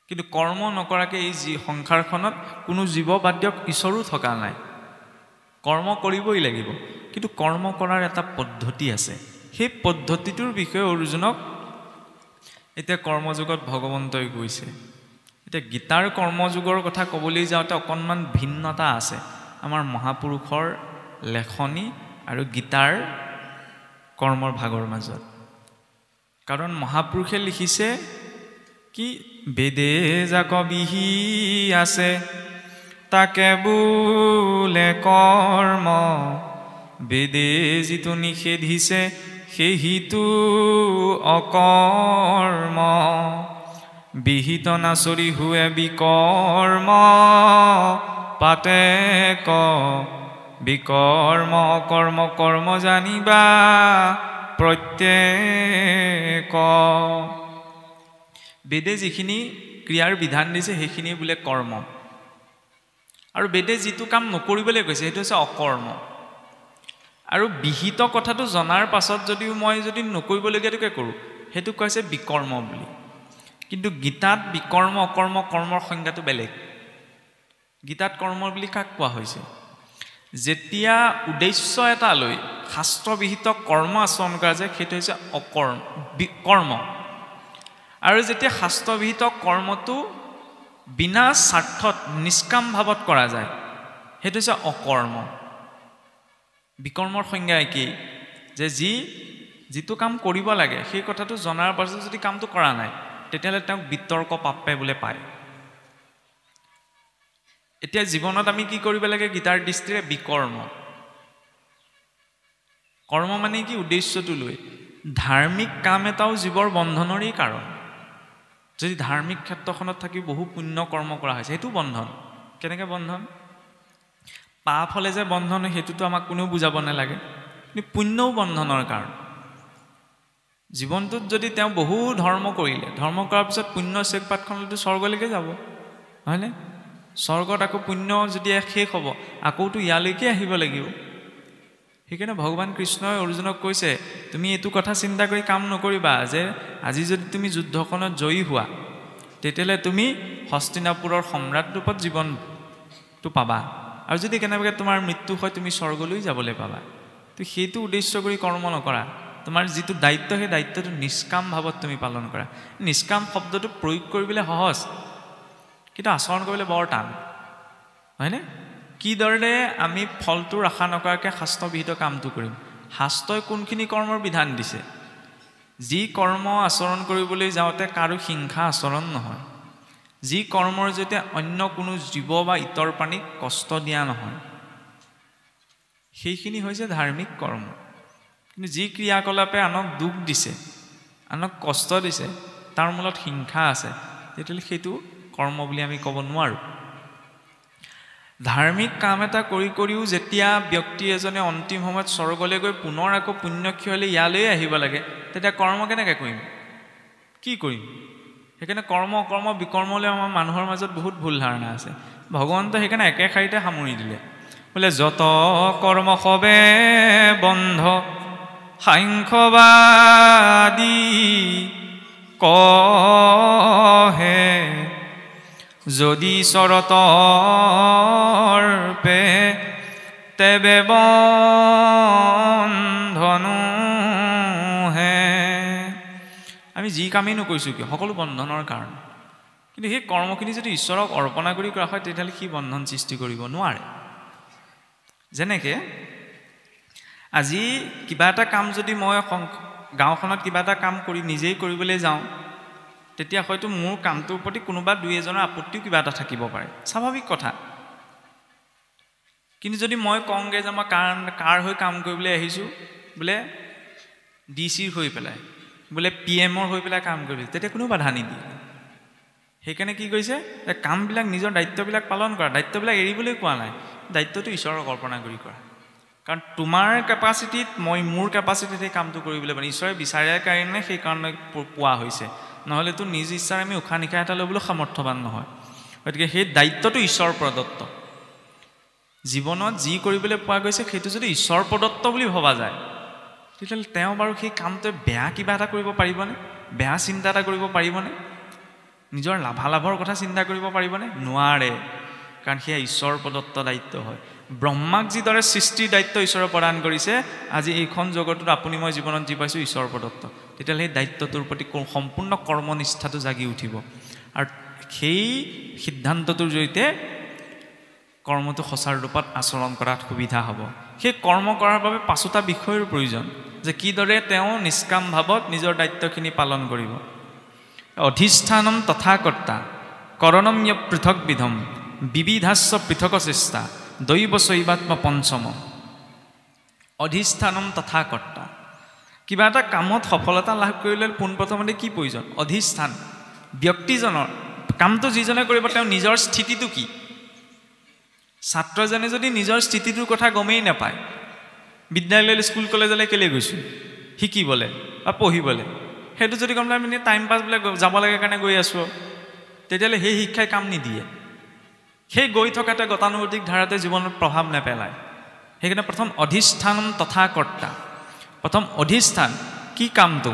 কিন্তু কৰ্ম নকৰাকৈ এই যি সংসাৰখনত কোনো জীৱ বাদ দিয়ক ঈশ্বৰো থকা নাই কৰ্ম কৰিবই লাগিব কিন্তু কৰ্ম কৰাৰ এটা পদ্ধতি আছে সেই পদ্ধতিটোৰ বিষয়ে অৰ্জুনক এতিয়া কৰ্মযোগত ভগৱন্তই কৈছে এতিয়া গীতাৰ কৰ্মযোগৰ কথা ক'বলৈ যাওঁতে অকণমান ভিন্নতা আছে আমাৰ মহাপুৰুষৰ লেখনি আৰু গীতাৰ কৰ্মৰ ভাগৰ মাজত কাৰণ মহাপুৰুষে লিখিছে কি বেদে যাক বিহি আছে তাকে বোলে কৰ্ম বেদে যিটো নিষেধিছে সেইটো অকৰ্ম বিহিত নাচৰি হুৱে বিকৰ্ম পাতে ক বিকৰ্ম অকৰ্ম কৰ্ম জানিবা প্ৰত্যেক বেদে যিখিনি ক্ৰিয়াৰ বিধান দিছে সেইখিনি বোলে কৰ্ম আৰু বেদে যিটো কাম নকৰিবলৈ কৈছে সেইটো হৈছে অকৰ্ম আৰু বিহিত কথাটো জনাৰ পাছত যদিও মই যদি নকৰিবলগীয়াটোকে কৰোঁ সেইটো কৈছে বিকৰ্ম বুলি কিন্তু গীতাত বিকৰ্ম অকৰ্ম কৰ্মৰ সংজ্ঞাটো বেলেগ গীতাত কৰ্ম বুলি কাক কোৱা হৈছে যেতিয়া উদ্দেশ্য এটা লৈ শাস্ত্ৰবিহিত কৰ্ম আচৰণ কৰা যায় সেইটো হৈছে কৰ্ম আৰু যেতিয়া শাস্ত্ৰবিহিত কৰ্মটো বিনা স্বাৰ্থত নিষ্কাম ভাৱত কৰা যায় সেইটো হৈছে অকৰ্ম বিকৰ্মৰ সংজ্ঞা একেই যে যিটো কাম কৰিব লাগে সেই কথাটো জনাৰ পাছত যদি কামটো কৰা নাই তেতিয়াহ'লে তেওঁক বিতৰ্ক পাপে বোলে পায় এতিয়া জীৱনত আমি কি কৰিব লাগে গীতাৰ দৃষ্টিৰে বিকৰ্ম কৰ্ম মানে কি উদ্দেশ্যটো লৈ ধাৰ্মিক কাম এটাও জীৱৰ বন্ধনৰেই কাৰণ যদি ধাৰ্মিক ক্ষেত্ৰখনত থাকি বহু পুণ্য কৰ্ম কৰা হৈছে সেইটো বন্ধন কেনেকৈ বন্ধন পাপ হ'লে যে বন্ধন সেইটোতো আমাক কোনেও বুজাব নালাগে কিন্তু পুণ্যও বন্ধনৰ কাৰণ জীৱনটোত যদি তেওঁ বহু ধৰ্ম কৰিলে ধৰ্ম কৰাৰ পিছত পুণ্য চেকপাতখনলৈতো স্বৰ্গলৈকে যাব হয়নে স্বৰ্গত আকৌ পুণ্য যদি শেষ হ'ব আকৌতো ইয়ালৈকে আহিব লাগিব সেইকাৰণে ভগৱান কৃষ্ণই অৰ্জুনক কৈছে তুমি এইটো কথা চিন্তা কৰি কাম নকৰিবা যে আজি যদি তুমি যুদ্ধখনত জয়ী হোৱা তেতিয়াহ'লে তুমি হস্তিনাপুৰৰ সম্ৰাট ৰূপত জীৱনটো পাবা আৰু যদি কেনেবাকৈ তোমাৰ মৃত্যু হয় তুমি স্বৰ্গলৈ যাবলৈ পাবা তো সেইটো উদ্দেশ্য কৰি কৰ্ম নকৰা তোমাৰ যিটো দায়িত্ব সেই দায়িত্বটো নিষ্কাম ভাৱত তুমি পালন কৰা নিষ্কাম শব্দটো প্ৰয়োগ কৰিবলৈ সহজ কিন্তু আচৰণ কৰিবলৈ বৰ টান হয়নে কিদৰে আমি ফলটোৰ আশা নকৰাকৈ শাস্ত্ৰবিহিত কামটো কৰিম শাস্ত্ৰই কোনখিনি কৰ্মৰ বিধান দিছে যি কৰ্ম আচৰণ কৰিবলৈ যাওঁতে কাৰো হিংসা আচৰণ নহয় যি কৰ্মৰ জৰিয়তে অন্য কোনো জীৱ বা ইতৰ প্ৰাণীক কষ্ট দিয়া নহয় সেইখিনি হৈছে ধাৰ্মিক কৰ্ম কিন্তু যি ক্ৰিয়াকলাপে আনক দুখ দিছে আনক কষ্ট দিছে তাৰ মূলত হিংসা আছে তেতিয়াহ'লে সেইটো কৰ্ম বুলি আমি ক'ব নোৱাৰোঁ ধাৰ্মিক কাম এটা কৰিও যেতিয়া ব্যক্তি এজনে অন্তিম সময়ত স্বৰ্গলৈ গৈ পুনৰ আকৌ পুণ্যক্ষী হ'লে ইয়ালৈ আহিব লাগে তেতিয়া কৰ্ম কেনেকৈ কৰিম কি কৰিম সেইকাৰণে কৰ্ম বিকৰ্মলৈ আমাৰ মানুহৰ মাজত বহুত ভুল ধাৰণা আছে ভগৱন্তই সেইকাৰণে একে শাৰীতে সামৰি দিলে বোলে যত কৰ্ম সবে বন্ধ সাংখ্যবাদী কহে যদি চৰতৰ পে তেবে বন্ধনু আমি যি কামেই নকৰিছোঁ কিয় সকলো বন্ধনৰ কাৰণ কিন্তু সেই কৰ্মখিনি যদি ঈশ্বৰক অৰ্পণা কৰি কৰা হয় তেতিয়াহ'লে কি বন্ধন সৃষ্টি কৰিব নোৱাৰে যেনেকৈ আজি কিবা এটা কাম যদি মই গাঁওখনত কিবা এটা কাম কৰি নিজেই কৰিবলৈ যাওঁ তেতিয়া হয়তো মোৰ কামটোৰ প্ৰতি কোনোবা দুই এজনৰ আপত্তিও কিবা এটা থাকিব পাৰে স্বাভাৱিক কথা কিন্তু যদি মই কওঁগৈ যে মই কাৰ হৈ কাম কৰিবলৈ আহিছোঁ বোলে ডিচিৰ হৈ পেলাই বোলে PM-ৰ হৈ পেলাই কাম কৰিবলৈ তেতিয়া কোনো বাধা নিদিয়ে সেইকাৰণে কি কৰিছে কামবিলাক নিজৰ দায়িত্ববিলাক পালন কৰা দায়িত্ববিলাক এৰিবলৈ কোৱা নাই দায়িত্বটো ঈশ্বৰক অৰ্পণা কৰি কৰা কাৰণ তোমাৰ কেপাচিটিত মই মোৰ কেপাচিটিত এই কামটো কৰিবলৈ পাৰি ঈশ্বৰে বিচাৰে কাৰণে সেইকাৰণে পোৱা হৈছে নহ'লেতো নিজ ইচ্ছাৰে আমি উশাহ নিশাহ এটা ল'বলৈ সামৰ্থ্যৱান নহয় গতিকে সেই দায়িত্বটো ঈশ্বৰ প্ৰদত্ত জীৱনত যি কৰিবলৈ পোৱা গৈছে সেইটো যদি ঈশ্বৰ প্ৰদত্ত বুলি ভবা যায় তেতিয়াহ'লে তেওঁ বাৰু সেই কামটোৱে বেয়া কিবা এটা কৰিব পাৰিবনে বেয়া চিন্তা এটা কৰিব পাৰিবনে নিজৰ লাভালাভৰ কথা চিন্তা কৰিব পাৰিবনে নোৱাৰে কাৰণ সেয়া ঈশ্বৰ প্ৰদত্ত দায়িত্ব হয় ব্ৰহ্মাক যিদৰে সৃষ্টিৰ দায়িত্ব ঈশ্বৰে প্ৰদান কৰিছে আজি এইখন জগতত আপুনি মই জীৱনত যি পাইছোঁ ঈশ্বৰ প্ৰদত্ত তেতিয়াহ'লে সেই দায়িত্বটোৰ প্ৰতি সম্পূৰ্ণ কৰ্মনিষ্ঠাটো জাগি উঠিব আৰু সেই সিদ্ধান্তটোৰ জৰিয়তে কৰ্মটো সঁচাৰ ৰূপত আচৰণ কৰাত সুবিধা হ'ব সেই কৰ্ম কৰাৰ বাবে পাঁচোটা বিষয়ৰ প্ৰয়োজন যে কিদৰে তেওঁ নিষ্কাম ভাৱত নিজৰ দায়িত্বখিনি পালন কৰিব অধিষ্ঠানম তথা কৰ্তা কৰণম্য পৃথক বিধম বিবিধাস্য পৃথক চেষ্টা দৈৱ শৈৱাত্ম পঞ্চম অধিষ্ঠানম তথা কৰ্তা কিবা এটা কামত সফলতা লাভ কৰিলে পোনপ্ৰথমতে কি প্ৰয়োজন অধিষ্ঠান ব্যক্তিজনৰ কামটো যিজনে কৰিব তেওঁ নিজৰ স্থিতিটো কি ছাত্ৰজনে যদি নিজৰ স্থিতিটোৰ কথা গমেই নাপায় বিদ্যালয় স্কুল কলেজলৈ কেলৈ গৈছোঁ শিকিবলৈ বা পঢ়িবলৈ সেইটো যদি গম নাপায় টাইম পাছ বোলে যাব লাগে কাৰণে গৈ আছোঁ তেতিয়াহ'লে সেই শিক্ষাই কাম নিদিয়ে সেই গৈ থকাতে গতানুগতিক ধাৰাতে জীৱনত প্ৰভাৱ নেপেলায় সেইকাৰণে প্ৰথম অধিষ্ঠানম তথা কৰ্তা প্ৰথম অধিষ্ঠান কি কামটো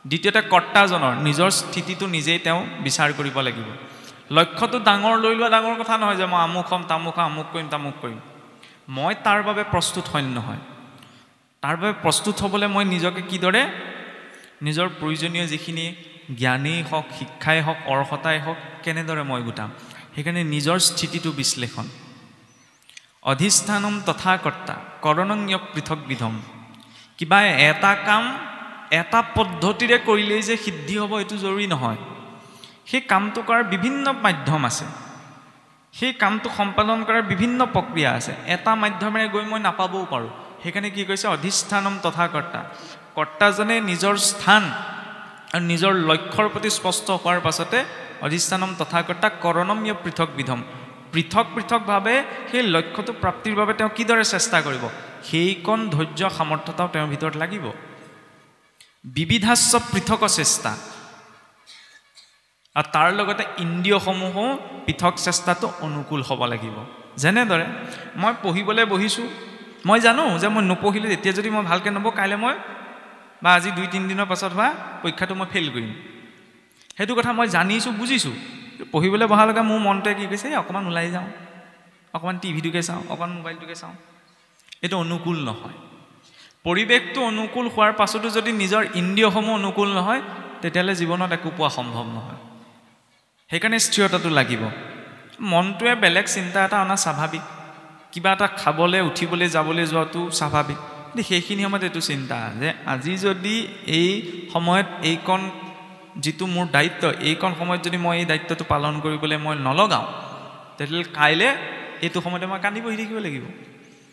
দ্বিতীয়তে কৰ্তাজনৰ নিজৰ স্থিতিটো নিজেই তেওঁ বিচাৰ কৰিব লাগিব লক্ষ্যটো ডাঙৰ লৈ লোৱা ডাঙৰ কথা নহয় যে মই আমুক হ'ম তামুক হ'ম আমুক কৰিম তামুক কৰিম মই তাৰ বাবে প্ৰস্তুত হয় নহয় তাৰ বাবে প্ৰস্তুত হ'বলৈ মই নিজকে কিদৰে নিজৰ প্ৰয়োজনীয় যিখিনি জ্ঞানেই হওক শিক্ষাই হওক অৰ্হতাই হওক কেনেদৰে মই গোটাম সেইকাৰণে নিজৰ স্থিতিটো বিশ্লেষণ অধিষ্ঠানম তথা কৰ্তা কৰণম্য পৃথক বিধম কিবা এটা কাম এটা পদ্ধতিৰে কৰিলেই যে সিদ্ধি হ'ব এইটো জৰুৰী নহয় সেই কামটো কৰাৰ বিভিন্ন মাধ্যম আছে সেই কামটো সম্পাদন কৰাৰ বিভিন্ন প্ৰক্ৰিয়া আছে এটা মাধ্যমেৰে গৈ মই নাপাবও পাৰোঁ সেইকাৰণে কি কৈছে অধিষ্ঠানম তথা কৰ্তা কৰ্তাজনে নিজৰ স্থান আৰু নিজৰ লক্ষ্যৰ প্ৰতি স্পষ্ট হোৱাৰ পাছতে অধিষ্ঠানম তথা কৰ্তা কৰণম্য পৃথক বিধম পৃথক পৃথকভাৱে সেই লক্ষ্যটো প্ৰাপ্তিৰ বাবে তেওঁ কিদৰে চেষ্টা কৰিব সেইকণ ধৈৰ্য সামৰ্থ্যতাও তেওঁৰ ভিতৰত লাগিব বিবিধাস্য পৃথক চেষ্টা আৰু তাৰ লগতে ইন্দ্ৰিয়সমূহো পৃথক চেষ্টাটো অনুকূল হ'ব লাগিব যেনেদৰে মই পঢ়িবলৈ বহিছোঁ মই জানো যে মই নপঢ়িলে এতিয়া যদি মই ভালকৈ নপঢ়োঁ কাইলৈ মই বা আজি 2-3 দিনৰ পাছত হোৱা পৰীক্ষাটো মই ফেইল কৰিম সেইটো কথা মই জানিছোঁ বুজিছোঁ পঢ়িবলৈ বহাৰ লগে মোৰ মনটোৱে কি কৈছে অকণমান ওলাই যাওঁ অকণমান টিভিটোকে চাওঁ অকণমান মোবাইলটোকে চাওঁ এইটো অনুকূল নহয় পৰিৱেশটো অনুকূল হোৱাৰ পাছতো যদি নিজৰ ইন্দ্ৰিয়সমূহ অনুকূল নহয় তেতিয়াহ'লে জীৱনত একো পোৱা সম্ভৱ নহয় সেইকাৰণে স্থিৰতাটো লাগিব মনটোৱে বেলেগ চিন্তা এটা অনা স্বাভাৱিক কিবা এটা খাবলৈ উঠিবলৈ যাবলৈ যোৱাটো স্বাভাৱিক কিন্তু সেইখিনি সময়ত এইটো চিন্তা যে আজি যদি এই সময়ত এইকণ যিটো মোৰ দায়িত্ব এইকণ সময়ত যদি মই এই দায়িত্বটো পালন কৰিবলৈ মই নলগাওঁ তেতিয়াহ'লে কাইলৈ এইটো সময়তে মই কান্দি বহি থাকিব লাগিব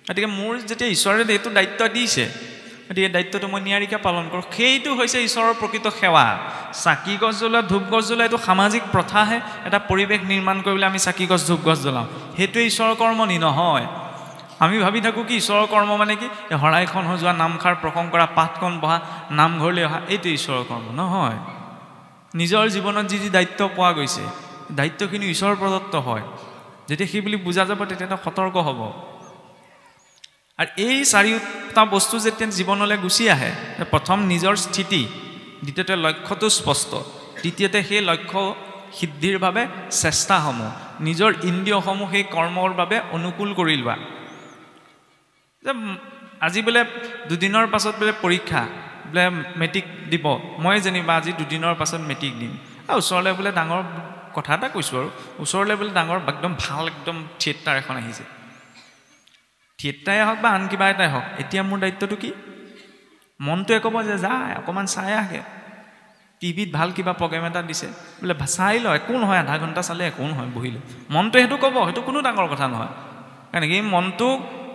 গতিকে মোৰ যেতিয়া ঈশ্বৰে এইটো দায়িত্ব দিছে গতিকে দায়িত্বটো মই নিয়াৰিকৈ পালন কৰোঁ সেইটো হৈছে ঈশ্বৰৰ প্ৰকৃত সেৱা চাকি গছ জ্বলোৱা ধূপ গছ জ্বলোৱা এইটো সামাজিক প্ৰথাহে এটা পৰিৱেশ নিৰ্মাণ কৰিবলৈ আমি চাকি গছ ধূপ গছ জ্বলাওঁ সেইটোৱে ঈশ্বৰৰ কৰ্মনি নহয় আমি ভাবি থাকোঁ কি ঈশ্বৰৰ কৰ্ম মানে কি এই শৰাইখন সজোৱা নামষাৰ প্ৰসংগ কৰা পাঠখন বহা নামঘৰলৈ অহা এইটো ঈশ্বৰৰ কৰ্ম নহয় নিজৰ জীৱনত যি যি দায়িত্ব পোৱা গৈছে দায়িত্বখিনি ঈশ্বৰ প্ৰদত্ত হয় যেতিয়া সেই বুলি বুজা যাব তেতিয়া সতৰ্ক হ'ব আৰু এই চাৰিটা বস্তু যেতিয়া জীৱনলৈ গুচি আহে প্ৰথম নিজৰ স্থিতি দ্বিতীয়তে লক্ষ্যটো স্পষ্ট তৃতীয়তে সেই লক্ষ্য সিদ্ধিৰ বাবে চেষ্টাসমূহ নিজৰ ইন্দ্ৰিয়সমূহ সেই কৰ্মৰ বাবে অনুকূল কৰি লোৱা যে আজি বোলে 2 দিনৰ পাছত বোলে পৰীক্ষা বোলে মেট্ৰিক দিব মই যেনিবা আজি দুদিনৰ পাছত মেট্ৰিক দিম আৰু ওচৰলৈ বোলে ডাঙৰ কথা এটা কৈছোঁ আৰু ওচৰলৈ বোলে ডাঙৰ একদম ভাল একদম থিয়েটাৰ এখন আহিছে থিয়েটাৰে হওক বা আন কিবা এটাই হওক এতিয়া মোৰ দায়িত্বটো কি মনটোৱে ক'ব যে যায় অকণমান চাই আহে টিভিত ভাল কিবা প্ৰগ্ৰেম এটা দিছে বোলে চাই লয় একো নহয় আধা ঘণ্টা চালে একো নহয় বহিলে মনটোৱে সেইটো ক'ব সেইটো কোনো ডাঙৰ কথা নহয় কাৰণ এই মনটো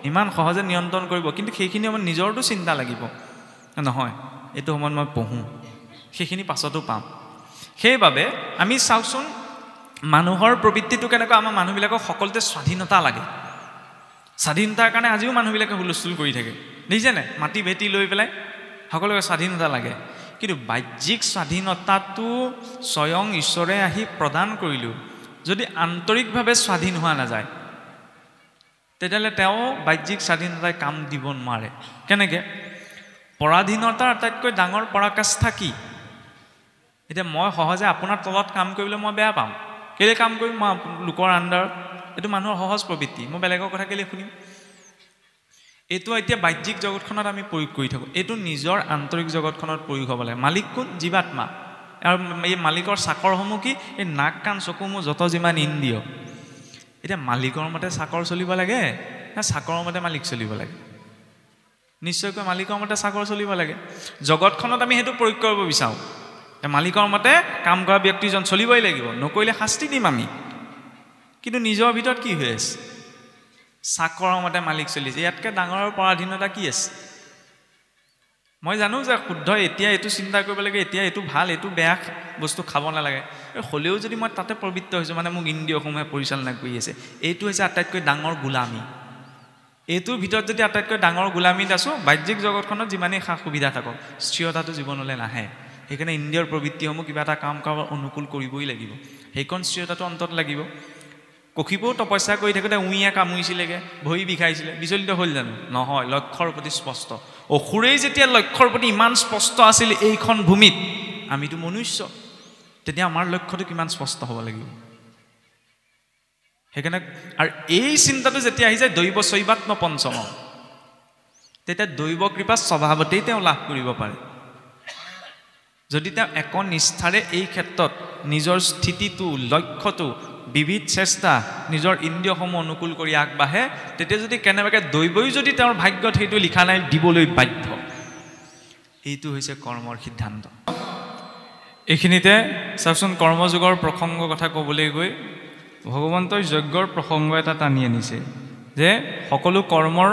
ইমান সহজে নিয়ন্ত্ৰণ কৰিব কিন্তু সেইখিনি সময়ত নিজৰটো চিন্তা লাগিব নহয় এইটো সময়ত মই পঢ়োঁ সেইখিনি পাছতো পাম সেইবাবে আমি চাওকচোন মানুহৰ প্ৰবৃত্তিটো কেনেকুৱা আমাৰ মানুহবিলাকক সকলোতে স্বাধীনতা লাগে স্বাধীনতাৰ কাৰণে আজিও মানুহবিলাকে হুলস্থুল কৰি থাকে দেখিছেনে মাটি ভেটি লৈ পেলাই সকলোকে স্বাধীনতা লাগে কিন্তু বাহ্যিক স্বাধীনতাটো স্বয়ং ঈশ্বৰে আহি প্ৰদান কৰিলেও যদি আন্তৰিকভাৱে স্বাধীন হোৱা নাযায় তেতিয়াহ'লে তেওঁ বাহ্যিক স্বাধীনতাই কাম দিব নোৱাৰে কেনেকৈ পৰাধীনতাৰ আটাইতকৈ ডাঙৰ পৰাকাষ্ঠা কি এতিয়া মই সহজে আপোনাৰ তলত কাম কৰিবলৈ মই বেয়া পাম কেলৈ কাম কৰিম মই লোকৰ আণ্ডাৰত এইটো মানুহৰ সহজ প্ৰবৃত্তি মই বেলেগৰ কথা কেলৈ শুনিম এইটো এতিয়া বাহ্যিক জগতখনত আমি প্ৰয়োগ কৰি থাকোঁ এইটো নিজৰ আন্তৰিক জগতখনত প্ৰয়োগ হ'ব লাগে মালিক কোন জীৱাত্মা আৰু এই মালিকৰ চাকৰসমূহ কি এই নাক কাণ চকু মোৰ যত যিমান ইন্দ্ৰিয় এতিয়া মালিকৰ মতে চাকৰ চলিব লাগে নে চাকৰৰ মতে মালিক চলিব লাগে নিশ্চয়কৈ মালিকৰ মতে চাকৰ চলিব লাগে জগতখনত আমি সেইটো প্ৰয়োগ কৰিব বিচাৰোঁ মালিকৰ মতে কাম কৰা ব্যক্তিজন চলিবই লাগিব নকৰিলে শাস্তি দিম আমি কিন্তু নিজৰ ভিতৰত কি হৈ আছে চাকৰৰ মতে মালিক চলিছে ইয়াতকৈ ডাঙৰ পৰাধীনতা কি আছে মই জানো যে শুদ্ধ এতিয়া এইটো চিন্তা কৰিব লাগে এতিয়া এইটো ভাল এইটো বেয়া বস্তু খাব নালাগে হ'লেও যদি মই তাতে প্ৰবৃত্ত হৈছোঁ মানে মোক ইন্দ্ৰিয়সমূহে পৰিচালনা কৰি আছে এইটো হৈছে আটাইতকৈ ডাঙৰ গোলামী এইটোৰ ভিতৰত যদি আটাইতকৈ ডাঙৰ গোলামীত আছোঁ বাহ্যিক জগতখনত যিমানেই সা সুবিধা থাকক স্থিৰতাটো জীৱনলৈ নাহে সেইকাৰণে ইন্দ্ৰিয়ৰ প্ৰবৃত্তিসমূহ কিবা এটা কাম কৰাৰ অনুকূল কৰিবই লাগিব সেইকণ স্থিৰতাটো অন্তত লাগিব কখিবও তপস্যা কৰি থাকোঁতে উঁয়ে কামুৰিছিলেগৈ ভৰি বিষাইছিলে বিচলিত হ'ল জানো নহয় লক্ষ্যৰ প্ৰতি স্পষ্ট অসুৰেই যেতিয়া লক্ষ্যৰ প্ৰতি ইমান স্পষ্ট আছিল এইখন ভূমিত আমিতো মনুষ্য তেতিয়া আমাৰ লক্ষ্যটো কিমান স্পষ্ট হ'ব লাগিব সেইকাৰণে আৰু এই চিন্তাটো যেতিয়া আহি যায় দৈৱ শৈবাত্ম পঞ্চম তেতিয়া দৈৱ কৃপা স্বভাৱতেই তেওঁ লাভ কৰিব পাৰে যদি তেওঁ একনিষ্ঠাৰে এই ক্ষেত্ৰত নিজৰ স্থিতিটো লক্ষ্যটো বিবিধ চেষ্টা নিজৰ ইন্দ্ৰিয়সমূহ অনুকূল কৰি আগবাঢ়ে তেতিয়া যদি কেনেবাকৈ দৈৱই যদি তেওঁৰ ভাগ্যত সেইটো লিখা নাই দিবলৈ বাধ্য এইটো হৈছে কৰ্মৰ সিদ্ধান্ত এইখিনিতে চাওকচোন কৰ্মযোগৰ প্ৰসংগৰ কথা ক'বলৈ গৈ ভগৱন্তই যজ্ঞৰ প্ৰসংগ এটা টানি আনিছে যে সকলো কৰ্মৰ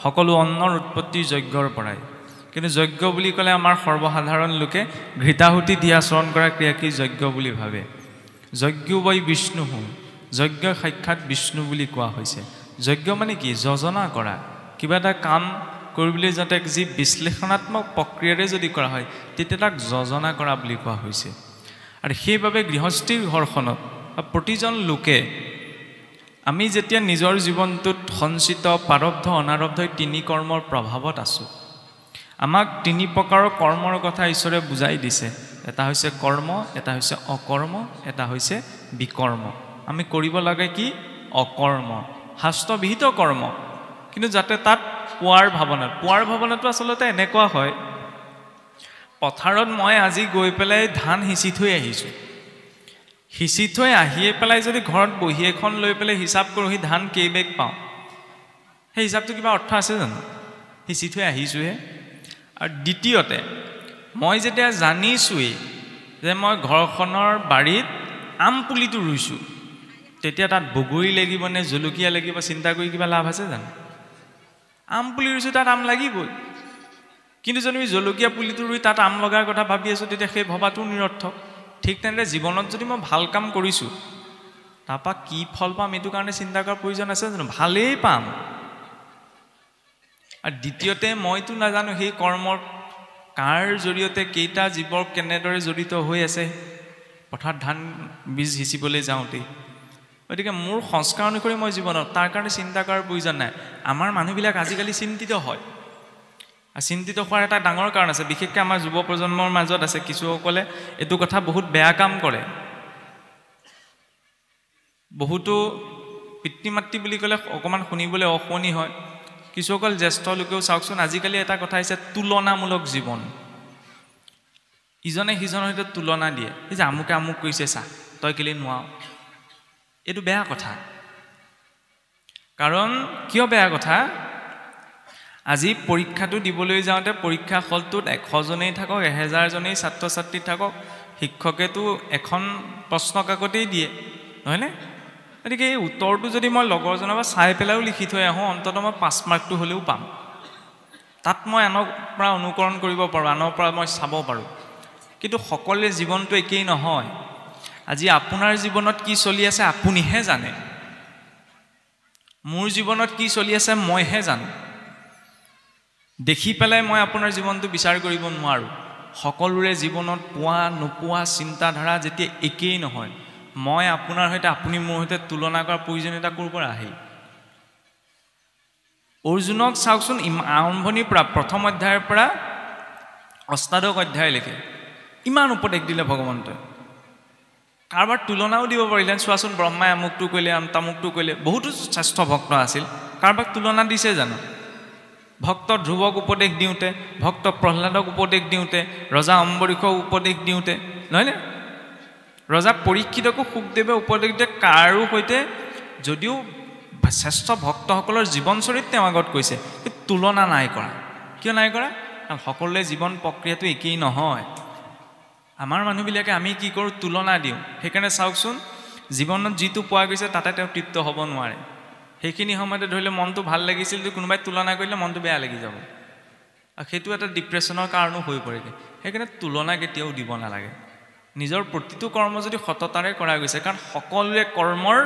সকলো অন্নৰ উৎপত্তি যজ্ঞৰ পৰাই কিন্তু যজ্ঞ বুলি ক'লে আমাৰ সৰ্বসাধাৰণ লোকে ঘৃতাহুতি দি আচৰণ কৰা ক্ৰিয়াকে যজ্ঞ বুলি ভাবে যজ্ঞ বৈ বিষ্ণু যজ্ঞ সাক্ষাৎ বিষ্ণু বুলি কোৱা হৈছে যজ্ঞ মানে কি যোজনা কৰা কিবা এটা কাম কৰিবলৈ যাতে যি বিশ্লেষণাত্মক প্ৰক্ৰিয়াৰে যদি কৰা হয় তেতিয়া তাক যোজনা কৰা বুলি কোৱা হৈছে আৰু সেইবাবে গৃহস্থীৰ ঘৰখনত প্ৰতিজন লোকে আমি যেতিয়া নিজৰ জীৱনটোত সঞ্চিত প্ৰাৰব্ধ অনাৰব্ধ তিনি কৰ্মৰ প্ৰভাৱত আছোঁ আমাক তিনি প্ৰকাৰৰ কৰ্মৰ কথা ঈশ্বৰে বুজাই দিছে এটা হৈছে কৰ্ম এটা হৈছে অকৰ্ম এটা হৈছে বিকৰ্ম আমি কৰিব লাগে কি অকৰ্ম শাস্ত্ৰবিহিত কৰ্ম কিন্তু যাতে তাত পোৱাৰ ভাৱনাটো আচলতে এনেকুৱা হয় পথাৰত মই আজি গৈ পেলাই ধান সিঁচি থৈ আহিছোঁ সিঁচি থৈ আহিয়ে পেলাই যদি ঘৰত বহি এখন লৈ পেলাই হিচাপ কৰোঁ সি ধান কেইবেগ পাওঁ সেই হিচাপটো কিবা অৰ্থ আছে জানো সিঁচি থৈ আহিছোঁহে আৰু দ্বিতীয়তে মই যেতিয়া জানিছোঁৱেই যে মই ঘৰখনৰ বাৰীত আম পুলিটো ৰুইছোঁ তেতিয়া তাত বগৰী লাগিব নে জলকীয়া লাগিব চিন্তা কৰি কিবা লাভ আছে জানো আম পুলি ৰুইছোঁ তাত আম লাগিবই কিন্তু যদি আমি জলকীয়া পুলিটো ৰুই তাত আম লগাৰ কথা ভাবি আছোঁ তেতিয়া সেই ভবাটো নিৰৰ্থক ঠিক তেনেদৰে জীৱনত যদি মই ভাল কাম কৰিছোঁ তাৰপৰা কি ফল পাম এইটো কাৰণে চিন্তা কৰাৰ প্ৰয়োজন আছে জানো ভালেই পাম আৰু দ্বিতীয়তে মইতো নাজানো সেই কৰ্মৰ কাৰ জৰিয়তে কেইটা জীৱৰ কেনেদৰে জড়িত হৈ আছে পথাৰত ধান বীজ সিঁচিবলৈ যাওঁতেই গতিকে মোৰ সংস্কাৰ অনুসৰি মই জীৱনত তাৰ কাৰণে চিন্তা কৰাৰ প্ৰয়োজন নাই আমাৰ মানুহবিলাক আজিকালি চিন্তিত হয় আৰু চিন্তিত হোৱাৰ এটা ডাঙৰ কাৰণ আছে বিশেষকৈ আমাৰ যুৱ প্ৰজন্মৰ মাজত আছে কিছুসকলে এইটো কথা বহুত বেয়া কাম কৰে বহুতো পিতৃ মাতৃ বুলি ক'লে অকণমান শুনিবলৈ অশুৱনি হয় কিছুসকল জ্যেষ্ঠ লোকেও চাওকচোন আজিকালি এটা কথা হৈছে তুলনামূলক জীৱন ইজনে সিজনৰ সৈতে তুলনা দিয়ে এই যে আমুকে আমুক কৰিছে চা তই কেলে নোৱাৰ এইটো বেয়া কথা কাৰণ কিয় বেয়া কথা আজি পৰীক্ষাটো দিবলৈ যাওঁতে পৰীক্ষা হলটোত 100 জনেই থাকক 1000 জনেই ছাত্ৰ ছাত্ৰী থাকক শিক্ষকেতো এখন প্ৰশ্ন কাকতেই দিয়ে নহয়নে গতিকে এই উত্তৰটো যদি মই লগৰজনৰ পৰা চাই পেলাইও লিখি থৈ আহোঁ অন্ততঃ মই 5 মাৰ্কটো হ'লেও পাম তাত মই আনৰ পৰা অনুকৰণ কৰিব পাৰোঁ আনৰ পৰা মই চাব পাৰোঁ কিন্তু সকলোৰে জীৱনটো একেই নহয় আজি আপোনাৰ জীৱনত কি চলি আছে আপুনিহে জানে মোৰ জীৱনত কি চলি আছে মইহে জানো দেখি পেলাই মই আপোনাৰ জীৱনটো বিচাৰ কৰিব নোৱাৰো সকলোৰে জীৱনত পোৱা নোপোৱা চিন্তাধাৰা যেতিয়া একেই নহয় মই আপোনাৰ সৈতে আপুনি মোৰ সৈতে তুলনা কৰাৰ প্ৰয়োজনীয়তা ক'ৰ পৰা আহিল অৰ্জুনক চাওকচোন আৰম্ভণিৰ পৰা প্ৰথম অধ্যায়ৰ পৰা অষ্টাদশ অধ্যায়লৈকে ইমান উপদেশ দিলে ভগৱন্তই কাৰোবাৰ তুলনাও দিব পাৰিলেন চোৱাচোন ব্ৰহ্মাই আমুকটো কৰিলে তামুকটো কৰিলে বহুতো শ্ৰেষ্ঠ ভক্ত আছিল কাৰোবাক তুলনা দিছে জানো ভক্ত ধ্ৰুৱক উপদেশ দিওঁতে ভক্ত প্ৰহ্লাদক উপদেশ দিওঁতে ৰজা অম্বৰীষক উপদেশ দিওঁতে নহয়নে ৰজা পৰীক্ষিতকো সুখদেৱে উপদেশ দিয়ে কাৰো সৈতে যদিও শ্ৰেষ্ঠ ভক্তসকলৰ জীৱন চৰিত্ৰ তেওঁ আগত কৈছে তুলনা নাই কৰা কিয় নাই কৰা কাৰণ সকলোৰে জীৱন প্ৰক্ৰিয়াটো একেই নহয় আমাৰ মানুহবিলাকে আমি কি কৰোঁ তুলনা দিওঁ সেইকাৰণে চাওকচোন জীৱনত যিটো পোৱা গৈছে তাতে তেওঁ তৃপ্ত হ'ব নোৱাৰে সেইখিনি সময়তে ধৰিলে মনটো ভাল লাগিছিল যে কোনোবাই তুলনা কৰিলে মনটো বেয়া লাগি যাব আৰু সেইটো এটা ডিপ্ৰেশ্যনৰ কাৰণো হৈ পৰেগৈ সেইকাৰণে তুলনা কেতিয়াও দিব নালাগে নিজৰ প্ৰতিটো কৰ্ম যদি সততাৰে কৰা গৈছে কাৰণ সকলোৰে কৰ্মৰ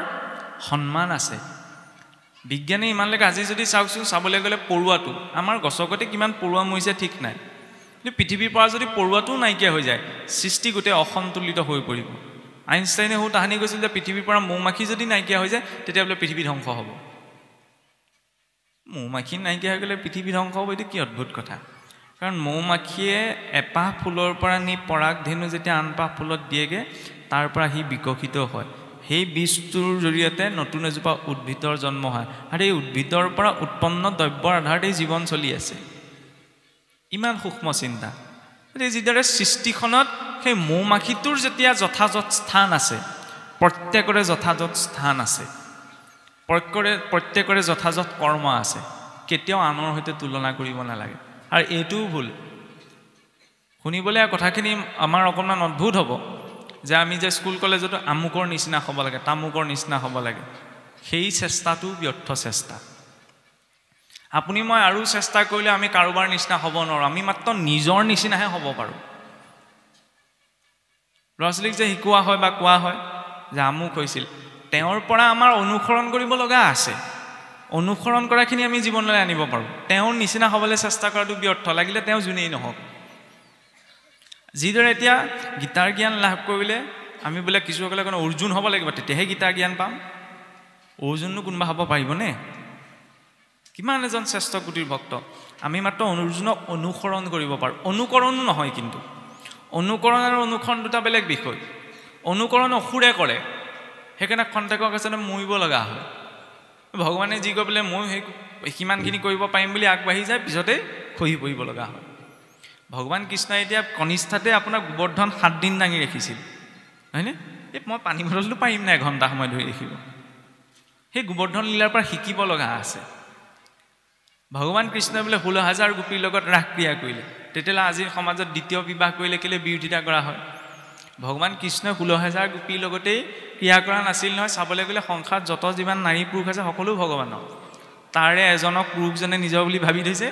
সন্মান আছে বিজ্ঞানে ইমানলৈকে আজি যদি চাওকচোন চাবলৈ গ'লে পৰুৱাটো আমাৰ গছকতে কিমান পৰুৱা মৰিছে ঠিক নাই কিন্তু পৃথিৱীৰ পৰা যদি পৰুৱাটোও নাইকিয়া হৈ যায় সৃষ্টি গোটেই অসন্তুলিত হৈ পৰিব আইনষ্টাইনে সৌ তাহানি কৈছিল যে পৃথিৱীৰ পৰা মৌমাখি যদি নাইকিয়া হৈ যায় তেতিয়া বোলে পৃথিৱী ধ্বংস হ'ব মৌমাখি নাইকিয়া হৈ গ'লে পৃথিৱী ধ্বংস হ'ব এইটো কি অদ্ভুত কথা কাৰণ মৌমাখিয়ে এপাহ ফুলৰ পৰা নি পৰাগ ধেনু যেতিয়া আনপাহ ফুলত দিয়েগৈ তাৰ পৰা সি বিকশিত হয় সেই বীজটোৰ জৰিয়তে নতুন এজোপা উদ্ভিদৰ জন্ম হয় আৰু এই উদ্ভিদৰ পৰা উৎপন্ন দ্ৰব্যৰ আধাৰতেই জীৱন চলি আছে ইমান সূক্ষ্ম চিন্তা যিদৰে সৃষ্টিখনত সেই মৌমাখিটোৰ যেতিয়া যথাযথ স্থান আছে প্ৰত্যেকৰে যথাযথ স্থান আছে প্ৰত্যেকৰে যথাযথ কৰ্ম আছে কেতিয়াও আনৰ সৈতে তুলনা কৰিব নালাগে আৰু এইটোও ভুল শুনিবলৈ কথাখিনি আমাৰ অকণমান অদ্ভুত হ'ব যে আমি যে স্কুল কলেজতো আমুকৰ নিচিনা হ'ব লাগে তামুকৰ নিচিনা হ'ব লাগে সেই চেষ্টাটো ব্যৰ্থ চেষ্টা আপুনি মই আৰু চেষ্টা কৰিলে আমি কাৰোবাৰ নিচিনা হ'ব নোৱাৰোঁ আমি মাত্ৰ নিজৰ নিচিনাহে হ'ব পাৰোঁ ল'ৰা ছোৱালীক যে শিকোৱা হয় বা কোৱা হয় যে আমুক হৈছিল তেওঁৰ পৰা আমাৰ অনুসৰণ কৰিব লগা আছে অনুসৰণ কৰাখিনি আমি জীৱনলৈ আনিব পাৰোঁ তেওঁৰ নিচিনা হ'বলৈ চেষ্টা কৰাটো ব্যৰ্থ লাগিলে তেওঁ যোনেই নহওক যিদৰে এতিয়া গীতাৰ জ্ঞান লাভ কৰিলে আমি বোলে কিছুসকলে কোনো অৰ্জুন হ'ব লাগিব তেতিয়াহে গীতাৰ জ্ঞান পাম অৰ্জুননো কোনোবা হ'ব পাৰিবনে কিমান এজন শ্ৰেষ্ঠ কোটিৰ ভক্ত আমি মাত্ৰ অৰ্জুনক অনুসৰণ কৰিব পাৰোঁ অনুকৰণো নহয় কিন্তু অনুকৰণ আৰু অনুসৰণ দুটা বেলেগ বিষয় অনুকৰণ অসুৰে কৰে সেইকাৰণে খন্তেকক আচলতে মৰিব লগা হয় ভগৱানে যি কৈ বোলে মই সেই সিমানখিনি কৰিব পাৰিম বুলি আগবাঢ়ি যায় পিছতে খহি পৰিব লগা হয় ভগৱান কৃষ্ণই এতিয়া কনিষ্ঠাতে আপোনাৰ গোবৰ্ধন 7 দিন দাঙি ৰাখিছিল হয়নে এই মই পানী বটলটো পাৰিম নাই এঘণ্টা সময় ধৰি ৰাখিব সেই গোবৰ্ধন লীলাৰ পৰা শিকিব লগা আছে ভগৱান কৃষ্ণই বোলে 16,000 গোপীৰ লগত ৰাস ক্ৰিয়া কৰিলে তেতিয়াহ'লে আজিৰ সমাজত দ্বিতীয় বিবাহ কৰিলে কেলে বিৰোধিতা কৰা হয় ভগৱান কৃষ্ণই 16,000 গোপীৰ লগতেই ক্ৰিয়া কৰা নাছিল নহয় চাবলৈ গ'লে সংসাৰত যত যিমান নাৰী পুৰুষ আছে সকলো ভগৱানৰ তাৰে এজনক পুৰুষজনে নিজৰ বুলি ভাবি থৈছে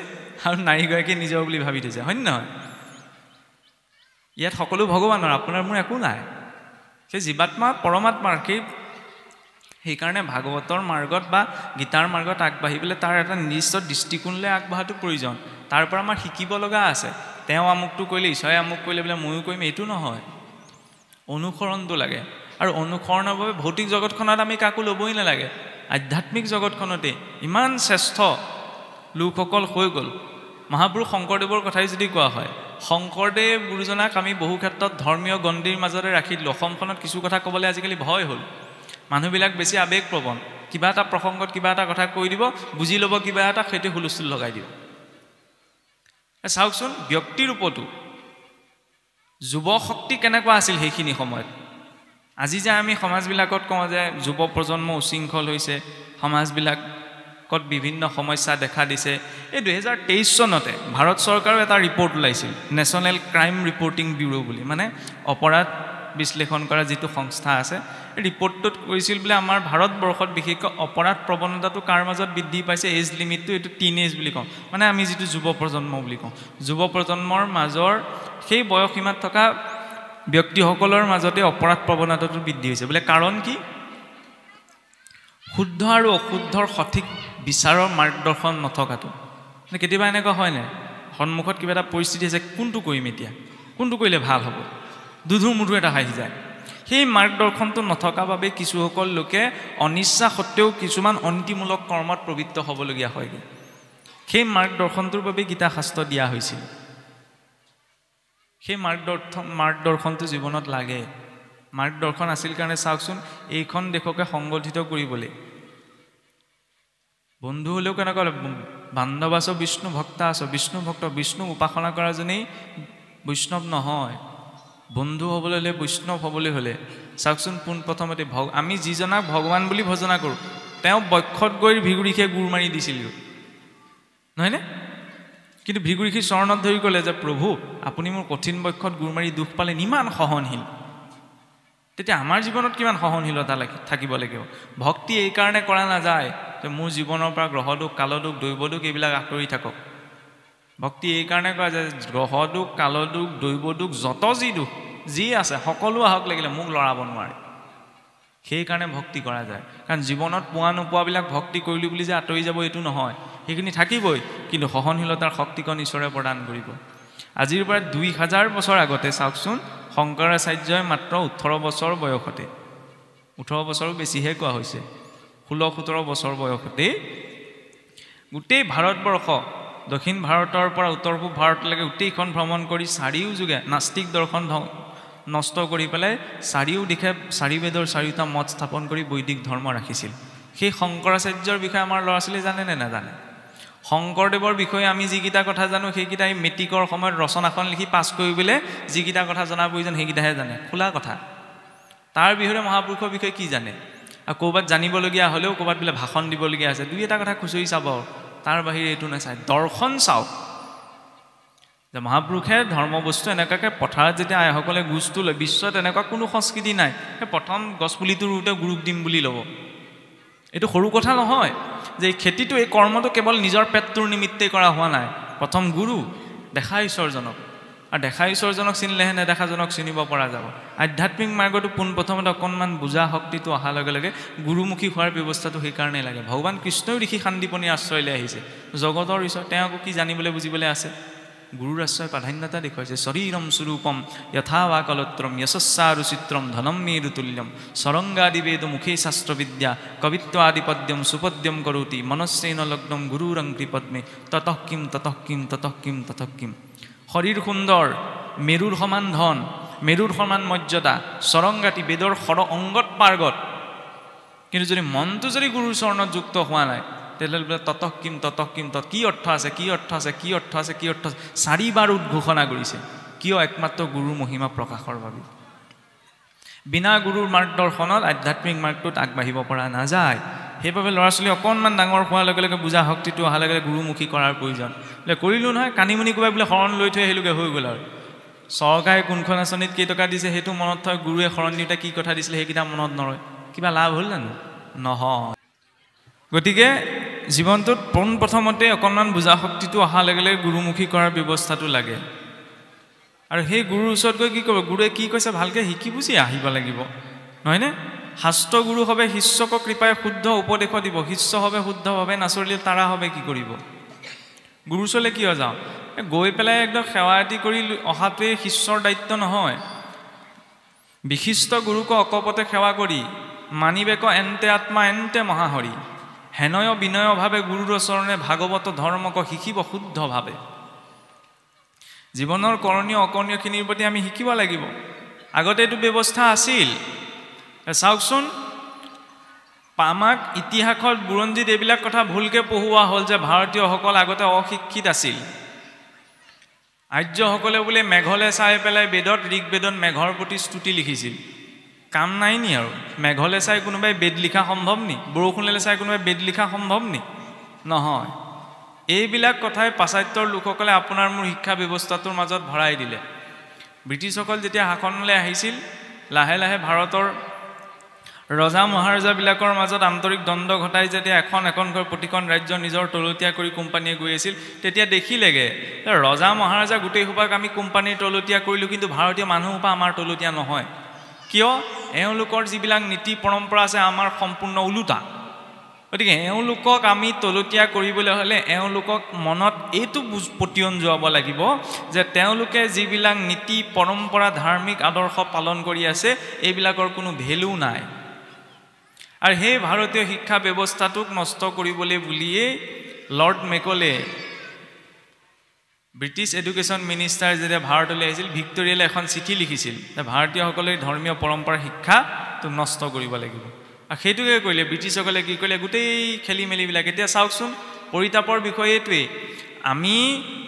আৰু নাৰীগৰাকীয়ে নিজৰ বুলি ভাবি থৈছে হয় নহয় ইয়াত সকলো ভগৱানৰ আপোনাৰ মোৰ একো নাই সেই জীৱাত্মা পৰমাত্মাৰ সেইকাৰণে ভাগৱতৰ মাৰ্গত বা গীতাৰ মাৰ্গত আগবাঢ়িবলৈ তাৰ এটা নিৰ্দিষ্ট দৃষ্টিকোণলৈ আগবঢ়াটো প্ৰয়োজন তাৰ পৰা আমাৰ শিকিব লগা আছে তেওঁ আমুকটো কৰিলে ঈশ্বৰে আমুক কৰিলে বোলে ময়ো কৰিম এইটো নহয় অনুসৰণটো লাগে আৰু অনুসৰণৰ বাবে ভৌতিক জগতখনত আমি কাকো ল'বই নালাগে আধ্যাত্মিক জগতখনতে ইমান শ্ৰেষ্ঠ লোকসকল হৈ গ'ল মহাপুৰুষ শংকৰদেৱৰ কথাই যদি কোৱা হয় শংকৰদেৱ গুৰুজনাক আমি বহু ক্ষেত্ৰত ধৰ্মীয় গণ্ডিৰ মাজতে ৰাখি দিলোঁ অসমখনত কিছু কথা ক'বলৈ আজিকালি ভয় হ'ল মানুহবিলাক বেছি আৱেগপ্ৰৱণ কিবা এটা প্ৰসংগত কিবা এটা কথা কৈ দিব বুজি ল'ব কিবা এটা সেইটো হুলস্থুল লগাই দিব চাওকচোন ব্যক্তিৰ ৰূপতো যুৱ শক্তি কেনেকুৱা আছিল সেইখিনি সময়ত আজি যে আমি সমাজবিলাকত কওঁ যে যুৱ প্ৰজন্ম উশৃংখল হৈছে সমাজবিলাকত বিভিন্ন সমস্যা দেখা দিছে এই 2023 চনতে ভাৰত চৰকাৰৰ এটা ৰিপৰ্ট ওলাইছিল নেশ্যনেল ক্ৰাইম ৰিপৰ্টিং ব্যুৰো বুলি মানে অপৰাধ বিশ্লেষণ কৰা যিটো সংস্থা আছে ৰিপৰ্টটোত কৈছিল বোলে আমাৰ ভাৰতবৰ্ষত বিশেষকৈ অপৰাধ প্ৰৱণতাটো কাৰ মাজত বৃদ্ধি পাইছে এজ লিমিটটো এইটো টিন এজ বুলি কওঁ মানে আমি যিটো যুৱ প্ৰজন্ম বুলি কওঁ যুৱ প্ৰজন্মৰ মাজৰ সেই বয়সীমাত থকা ব্যক্তিসকলৰ মাজতে অপৰাধ প্ৰৱণতাটো বৃদ্ধি হৈছে বোলে কাৰণ কি শুদ্ধ আৰু অশুদ্ধৰ সঠিক বিচাৰৰ মাৰ্গদৰ্শন নথকাটো মানে কেতিয়াবা এনেকুৱা হয় নাই সন্মুখত কিবা এটা পৰিস্থিতি আছে কোনটো কৰিম এতিয়া কোনটো কৰিলে ভাল হ'ব দুধুৰ মুধুৰ এটা আহি যায় সেই মাৰ্গদৰ্শনটো নথকা বাবে কিছুসকল লোকে অনিচ্ছা সত্ত্বেও কিছুমান অনীতিমূলক কৰ্মত প্ৰবৃত্ত হ'বলগীয়া হয়গৈ সেই মাৰ্গদৰ্শনটোৰ বাবে গীতা শাস্ত্ৰ দিয়া হৈছিল সেই মাৰ্গদৰ্শনটো জীৱনত লাগে মাৰ্গদৰ্শন আছিল কাৰণে চাওকচোন এইখন দেশকে সংগঠিত কৰিবলৈ বন্ধু হ'লেও কেনেকুৱা বান্ধৱ আছ বিষ্ণু ভক্ত আছ বিষ্ণু ভক্ত বিষ্ণু উপাসনা কৰাজনেই বৈষ্ণৱ নহয় বন্ধু হ'বলৈ হ'লে বৈষ্ণৱ হ'বলৈ হ'লে চাওকচোন পোনপ্ৰথমতে আমি যিজনাক ভগৱান বুলি ভজনা কৰোঁ তেওঁ বক্ষত গৈ ভিগুৰীষে গুৰ মাৰি দিছিল নহয়নে কিন্তু ভিগুৰীষি চৰণত ধৰি ক'লে যে প্ৰভু আপুনি মোৰ কঠিন বক্ষত গুৰ মাৰি দুখ পালে ইমান সহনশীল তেতিয়া আমাৰ জীৱনত কিমান সহনশীলতা থাকিব লাগিব ভক্তি এই কাৰণে কৰা নাযায় যে মোৰ জীৱনৰ পৰা গ্ৰহ দুখ কাল দুখ দৈৱ দুখ এইবিলাক আঁতৰি থাকক ভক্তি এই কাৰণে কৰা যায় গ্ৰহ দুখ কাল দুখ দৈৱ দুখ যত যি দুখ যি আছে সকলো আহক লাগিলে মোক লৰাব নোৱাৰে সেইকাৰণে ভক্তি কৰা যায় কাৰণ জীৱনত পোৱা নোপোৱাবিলাক ভক্তি কৰিলোঁ বুলি যে আঁতৰি যাব এইটো নহয় সেইখিনি থাকিবই কিন্তু সহনশীলতাৰ শক্তিকণ ঈশ্বৰে প্ৰদান কৰিব আজিৰ পৰা 2000 বছৰ আগতে চাওকচোন শংকৰাচাৰ্যই মাত্ৰ 18 বছৰ বয়সতে 18 বছৰো বেছিহে কোৱা হৈছে 16-17 বছৰ বয়সতে গোটেই ভাৰতবৰ্ষ দক্ষিণ ভাৰতৰ পৰা উত্তৰ পূব ভাৰতলৈকে গোটেইখন ভ্ৰমণ কৰি চাৰিও যুগে নাস্তিক দৰ্শন নষ্ট কৰি পেলাই চাৰিও দিশে চাৰি বেদৰ চাৰিটা মত স্থাপন কৰি বৈদিক ধৰ্ম ৰাখিছিল সেই শংকৰাচাৰ্যৰ বিষয়ে আমাৰ ল'ৰা ছোৱালী জানে নে নাজানে শংকৰদেৱৰ বিষয়ে আমি যিকেইটা কথা জানো সেইকেইটা এই মেট্ৰিকৰ সময়ত ৰচনাখন লিখি পাছ কৰিবলৈ যিকেইটা কথা জনা প্ৰয়োজন সেইকেইটাহে জানে খোলা কথা তাৰ বিষয়ে মহাপুৰুষৰ বিষয়ে কি জানে আৰু ক'ৰবাত জানিবলগীয়া হ'লেও ক'ৰবাত বোলে ভাষণ দিবলগীয়া আছে দুই এটা কথা খুচৰি চাব তাৰ বাহিৰে এইটো নাচায় দৰ্শন চাওক যে মহাপুৰুষে ধৰ্ম বস্তু এনেকুৱাকৈ পথাৰত যেতিয়া আইসকলে গুজটো লয় বিশ্বত এনেকুৱা কোনো সংস্কৃতি নাই সেই প্ৰথম গছপুলিটো ৰুওঁতে গুৰুক দিম বুলি ল'ব এইটো সৰু কথা নহয় যে এই খেতিটো এই কৰ্মটো কেৱল নিজৰ পেটটোৰ নিমিত্তে কৰা হোৱা নাই প্ৰথম গুৰু দেখা ঈশ্বৰজনক আৰু দেখা ঈশ্বৰজনক চিনিলেহে নেদেখাজনক চিনিব পৰা যাব আধ্যাত্মিক মাৰ্গটো পোনপ্ৰথমতে অকণমান বুজা শক্তিটো অহাৰ লগে লগে গুৰুমুখী হোৱাৰ ব্যৱস্থাটো সেইকাৰণেই লাগে ভগৱান কৃষ্ণই ঋষি শান্তিপনীৰ আশ্ৰয়লৈ আহিছে জগতৰ ঈশ্বৰ তেওঁ আকৌ কি জানিবলৈ বুজিবলৈ আছে গুৰুৰ আশ্ৰয় প্ৰাধান্যতা দেখুৱাইছে শৰীৰম স্বৰূপম যথা কলত্ৰম যশস্যাৰু চিত্ৰম ধনম মেৰুতুল্যম সৰংগাদিবেদ মুখে শাস্ত্ৰবিদ্যা কবিত্বাদিপদ্যম সুপদ্যম কৰোতি মনস্যেন লগ্নম গুৰুৰং কৃপদ্মে ততঃ কিম ততঃ কিম ততঃ কিম ততঃ কিম শৰীৰ সুন্দৰ মেৰুৰ সমান ধন মেৰুৰ সমান মৰ্যাদা সৰংগাতি বেদৰ অংগত পাৰ্গত কিন্তু যদি মনটো যদি গুৰুৰ চৰণত যুক্ত হোৱা নাই তেতিয়াহ'লে ততঃ কিম তত কি অৰ্থ আছে কি অৰ্থ আছে কি অৰ্থ আছে কি অৰ্থ আছে চাৰিবাৰ উদ্ঘোষণা কৰিছে কিয় একমাত্ৰ গুৰুৰ মহিমা প্ৰকাশৰ বাবে বিনা গুৰুৰ মাৰ্গদৰ্শনত আধ্যাত্মিক মাৰ্গটোত আগবাঢ়িব পৰা নাযায় সেইবাবে ল'ৰা ছোৱালী অকণমান ডাঙৰ হোৱাৰ লগে লগে বুজা শক্তিটো অহাৰ লগে লগে গুৰুমুখী কৰাৰ প্ৰয়োজন বোলে কৰিলোঁ নহয় কানিমুনি কোবাই বোলে শৰণ লৈ থৈ আহিলোগৈ হৈ গ'ল আৰু চৰকাৰে কোনখন আঁচনিত কেইটকা দিছে সেইটো মনত থয় গুৰুৱে শৰণ দিওঁতে কি কথা দিছিলে সেইকেইটা মনত নৰয় কিবা লাভ হ'ল জানো নহয় গতিকে জীৱনটোত পোনপ্ৰথমতে অকণমান বুজা শক্তিটো অহাৰ লগে লগে গুৰুমুখী কৰাৰ ব্যৱস্থাটো লাগে আৰু সেই গুৰুৰ ওচৰত গৈ কি কৰিব গুৰুৱে কি কৈছে ভালকৈ শিকি বুজি আহিব লাগিব নহয়নে শাস্ত্ৰ গুৰু হবে শিষ্যক কৃপাই শুদ্ধ উপদেশ দিব শিষ্য হবে শুদ্ধভাৱে নাচৰিলে তাৰা হবে কি কৰিব গুৰু ওচৰলৈ কিয় যাওঁ গৈ পেলাই একদম সেৱা আদি কৰি অহাটোৱে শিষ্যৰ দায়িত্ব নহয় বিশিষ্ট গুৰুক অকপতে সেৱা কৰি মানিবেক এন্তে আত্মা এন্তে মহাহৰি হেনয় বিনয়ভাৱে গুৰুৰ চৰণে ভাগৱত ধৰ্মক শিকিব শুদ্ধভাৱে জীৱনৰ কৰণীয় অকৰণীয়খিনিৰ প্ৰতি আমি শিকিব লাগিব আগতে এইটো ব্যৱস্থা আছিল চাওকচোন আমাক ইতিহাসত বুৰঞ্জীত এইবিলাক কথা ভুলকৈ পঢ়োৱা হ'ল যে ভাৰতীয়সকল আগতে অশিক্ষিত আছিল আৰ্যসকলে বোলে মেঘলে চাই পেলাই বেদত ঋগ্বেদত মেঘৰ প্ৰতি স্তুতি লিখিছিল কাম নাই নি আৰু মেঘলে চাই কোনোবাই বেদ লিখা সম্ভৱ নি বৰষুণলে চাই কোনোবাই বেদ লিখা সম্ভৱ নি নহয় এইবিলাক কথাই পাশ্চাত্যৰ লোকসকলে আপোনাৰ মোৰ শিক্ষা ব্যৱস্থাটোৰ মাজত ভৰাই দিলে ব্ৰিটিছসকল যেতিয়া শাসনলৈ আহিছিল লাহে লাহে ভাৰতৰ ৰজা মহাৰজাবিলাকৰ মাজত আন্তৰিক দ্বন্দ্ব ঘটাই যেতিয়া এখন এখনকৈ প্ৰতিখন ৰাজ্য নিজৰ তলতীয়া কৰি কোম্পানীয়ে গৈ আছিল তেতিয়া দেখিলেগে ৰজা মহাৰজা গোটেই সোপাক আমি কোম্পানীৰ তলতীয়া কৰিলোঁ কিন্তু ভাৰতীয় মানুহসোপা আমাৰ তলতীয়া নহয় কিয় এওঁলোকৰ যিবিলাক নীতি পৰম্পৰা আছে আমাৰ সম্পূৰ্ণ ওলোটা গতিকে এওঁলোকক আমি তলতীয়া কৰিবলৈ হ'লে এওঁলোকক মনত এইটো পতিয়ন যোৱাব লাগিব যে তেওঁলোকে যিবিলাক নীতি পৰম্পৰা ধাৰ্মিক আদৰ্শ পালন কৰি আছে এইবিলাকৰ কোনো ভেলু নাই আৰু সেই ভাৰতীয় শিক্ষা ব্যৱস্থাটোক নষ্ট কৰিবলৈ বুলিয়ে lord Macaulay British education minister যেতিয়া ভাৰতলৈ আহিছিল ভিক্টৰিয়ালৈ এখন চিঠি লিখিছিল যে ভাৰতীয়সকলে ধৰ্মীয় পৰম্পৰা শিক্ষাটো নষ্ট কৰিব লাগিব আৰু সেইটোকে কৰিলে ব্ৰিটিছসকলে কি কৰিলে গোটেই খেলি মেলিবিলাক এতিয়া চাওকচোন পৰিতাপৰ বিষয় এইটোৱেই আমি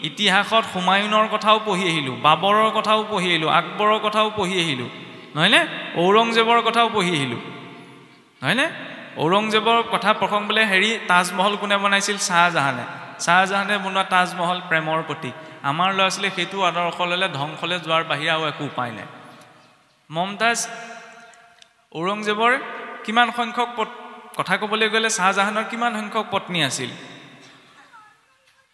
ইতিহাসত হুমায়ুনৰ কথাও পঢ়ি আহিলোঁ বাবৰৰ কথাও পঢ়ি আহিলোঁ আকবৰৰ কথাও পঢ়ি আহিলোঁ নহয়নে ঔৰংজেবৰ কথাও পঢ়ি আহিলোঁ নহয়নে ঔৰংজেবৰ কথা প্ৰসংগ বোলে হেৰি তাজমহল কোনে বনাইছিল শ্বাহজাহানে বনোৱা তাজমহল প্ৰেমৰ প্ৰতীক আমাৰ ল'ৰা ছোৱালীয়ে সেইটো আদৰ্শ ল'লে ধ্বংসলৈ যোৱাৰ বাহিৰে আৰু একো উপায় নাই মমতাজ ঔৰংজেবৰ কিমান সংখ্যক কথা ক'বলৈ গ'লে শ্বাহজাহানৰ কিমান সংখ্যক পত্নী আছিল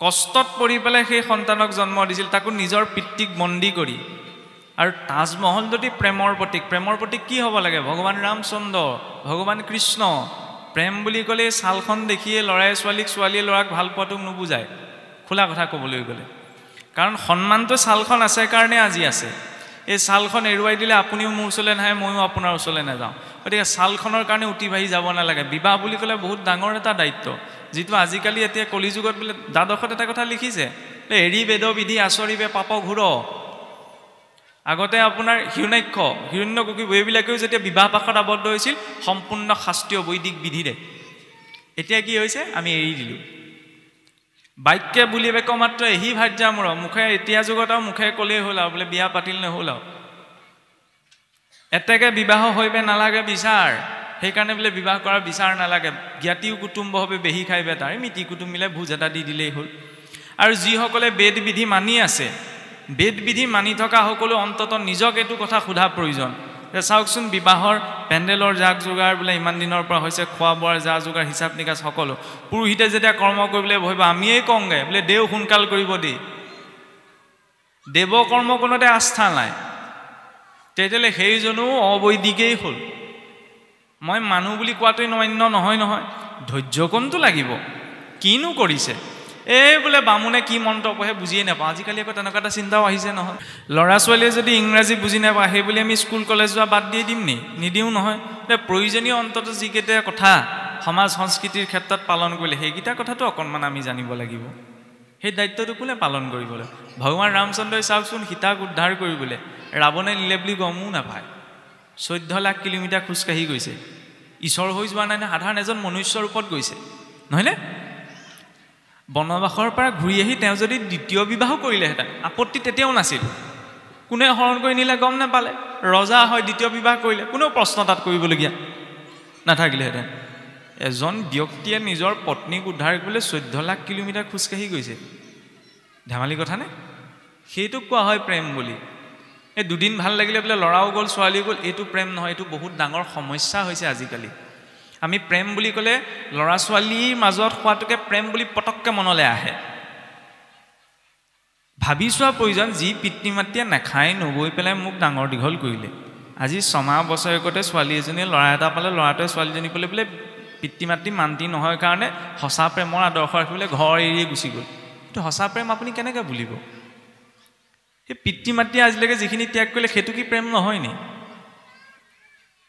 কষ্টত পৰি পেলাই সেই সন্তানক জন্ম দিছিল তাকো নিজৰ পিতৃক বন্দী কৰি আৰু তাজমহল যদি প্ৰেমৰ প্ৰতীক কি হ'ব লাগে ভগৱান ৰামচন্দ্ৰ ভগৱান কৃষ্ণ প্ৰেম বুলি ক'লে ছালখন দেখিয়ে ল'ৰাই ছোৱালীয়ে ল'ৰাক ভাল পোৱাটোক নুবুজায় খোলা কথা ক'বলৈ গ'লে কাৰণ সন্মানটো ছালখন আছে কাৰণে আজি আছে এই ছালখন এৰুৱাই দিলে আপুনিও মোৰ ওচৰলৈ নাহে ময়ো আপোনাৰ ওচৰলৈ নাযাওঁ গতিকে ছালখনৰ কাৰণে উঠি বাঢ়ি যাব নালাগে বিবাহ বুলি ক'লে বহুত ডাঙৰ এটা দায়িত্ব যিটো আজিকালি এতিয়া কলিযুগত বোলে দ্বাদশত এটা কথা লিখিছে এৰি বেদ বিধি আচৰিবে পাপ ঘূৰ আগতে আপোনাৰ হিৰণ্যকশিপু এইবিলাকেও যেতিয়া বিবাহ পাশত আবদ্ধ হৈছিল সম্পূৰ্ণ শাস্ত্ৰীয় বৈদিক বিধিৰে এতিয়া কি হৈছে আমি এৰি দিলোঁ বাক্যে বুলিবে ক মাত্ৰ এহি ভাৰ্যা মোৰ মুখে এতিয়া যুগত আৰু মুখে ক'লেই হ'ল আৰু বোলে বিয়া পাতিল নহ'ল আৰু এতেকে বিবাহ হৈবে নালাগে বিচাৰ সেইকাৰণে বোলে বিবাহ কৰাৰ বিচাৰ নালাগে জ্ঞাতিও কুটুম্বভাৱে বেহি খাইবে তাৰ মিতি কুটুম মিলাই ভোজ এটা দি দিলেই হ'ল আৰু যিসকলে বেদ বিধি মানি আছে বেদ বিধি মানি থকা সকলো অন্তত নিজক এইটো কথা সোধা প্ৰয়োজন চাওকচোন বিবাহৰ পেণ্ডেলৰ জাক যোগাৰ বোলে ইমান দিনৰ পৰা হৈছে খোৱা বোৱাৰ যা যোগাৰ হিচাপ নিকাচ সকলো পুৰোহিতে যেতিয়া কৰ্ম কৰিবলৈ বহিব আমিয়ে কওঁগে বোলে দেও সোনকাল কৰিব দেই দেৱ কৰ্ম কোনোতে আস্থা নাই তেতিয়াহ'লে সেইজনো অবৈদিকেই হ'ল মই মানুহ বুলি কোৱাটোৱে মান্য নহয় ধৈৰ্যকণটো লাগিব কিনো কৰিছে এই বোলে বামুণে কি মন্ত্ৰ পঢ়ে বুজিয়ে নাপাওঁ আজিকালি আকৌ তেনেকুৱা এটা চিন্তাও আহিছে নহয় ল'ৰা ছোৱালীয়ে যদি ইংৰাজী বুজি নাপায় সেই বুলি আমি স্কুল কলেজ যোৱা বাদ দিয়ে দিম নি নিদিওঁ নহয় প্ৰয়োজনীয় অন্তত যিকেইটা কথা সমাজ সংস্কৃতিৰ ক্ষেত্ৰত পালন কৰিলে সেইকেইটা কথাটো অকণমান আমি জানিব লাগিব সেই দায়িত্বটো কোনে পালন কৰিবলৈ ভগৱান ৰামচন্দ্ৰই চাওকচোন সীতাক উদ্ধাৰ কৰিবলৈ ৰাৱণে নিলে বুলি গমো নাপায় 14 লাখ কিলোমিটাৰ খোজকাঢ়ি গৈছে ঈশ্বৰ হৈ যোৱা নাই সাধাৰণ এজন মনুষ্য ৰূপত গৈছে নহয়নে বনবাসৰ পৰা ঘূৰি আহি তেওঁ যদি দ্বিতীয় বিবাহ কৰিলেহেঁতেন আপত্তি তেতিয়াও নাছিল কোনে হৰণ কৰি নিলে গম নাপালে ৰজা হয় দ্বিতীয় বিবাহ কৰিলে কোনো প্ৰশ্ন তাত কৰিবলগীয়া নাথাকিলেহেঁতেন এজন ব্যক্তিয়ে নিজৰ পত্নীক উদ্ধাৰ কৰিবলৈ 14 লাখ কিলোমিটাৰ খোজকাঢ়ি গৈছে ধেমালি কথা নে সেইটোক কোৱা হয় প্ৰেম বুলি এই দুদিন ভাল লাগিলে বোলে ল'ৰাও গ'ল ছোৱালীও গ'ল এইটো প্ৰেম নহয় এইটো বহুত ডাঙৰ সমস্যা হৈছে আজিকালি আমি প্ৰেম বুলি ক'লে ল'ৰা ছোৱালীৰ মাজত হোৱাটোকে প্ৰেম বুলি পটককৈ মনলৈ আহে ভাবি চোৱা প্ৰয়োজন যি পিতৃ মাতৃয়ে নাখায় নগৈ পেলাই মোক ডাঙৰ দীঘল কৰিলে আজি 6 মাহ বছৰেকতে ছোৱালী এজনীয়ে ল'ৰা এটা পালে ল'ৰাটোৱে ছোৱালীজনী পালে বোলে পিতৃ মাতৃ মান্তি নহয় কাৰণে সঁচা প্ৰেমৰ আদৰ্শ ৰাখিবলৈ ঘৰ এৰিয়ে গুচি গ'ল এইটো সঁচা প্ৰেম আপুনি কেনেকৈ বুলিব সেই পিতৃ মাতৃয়ে আজিলৈকে যিখিনি ত্যাগ কৰিলে সেইটো কি প্ৰেম নহয় নি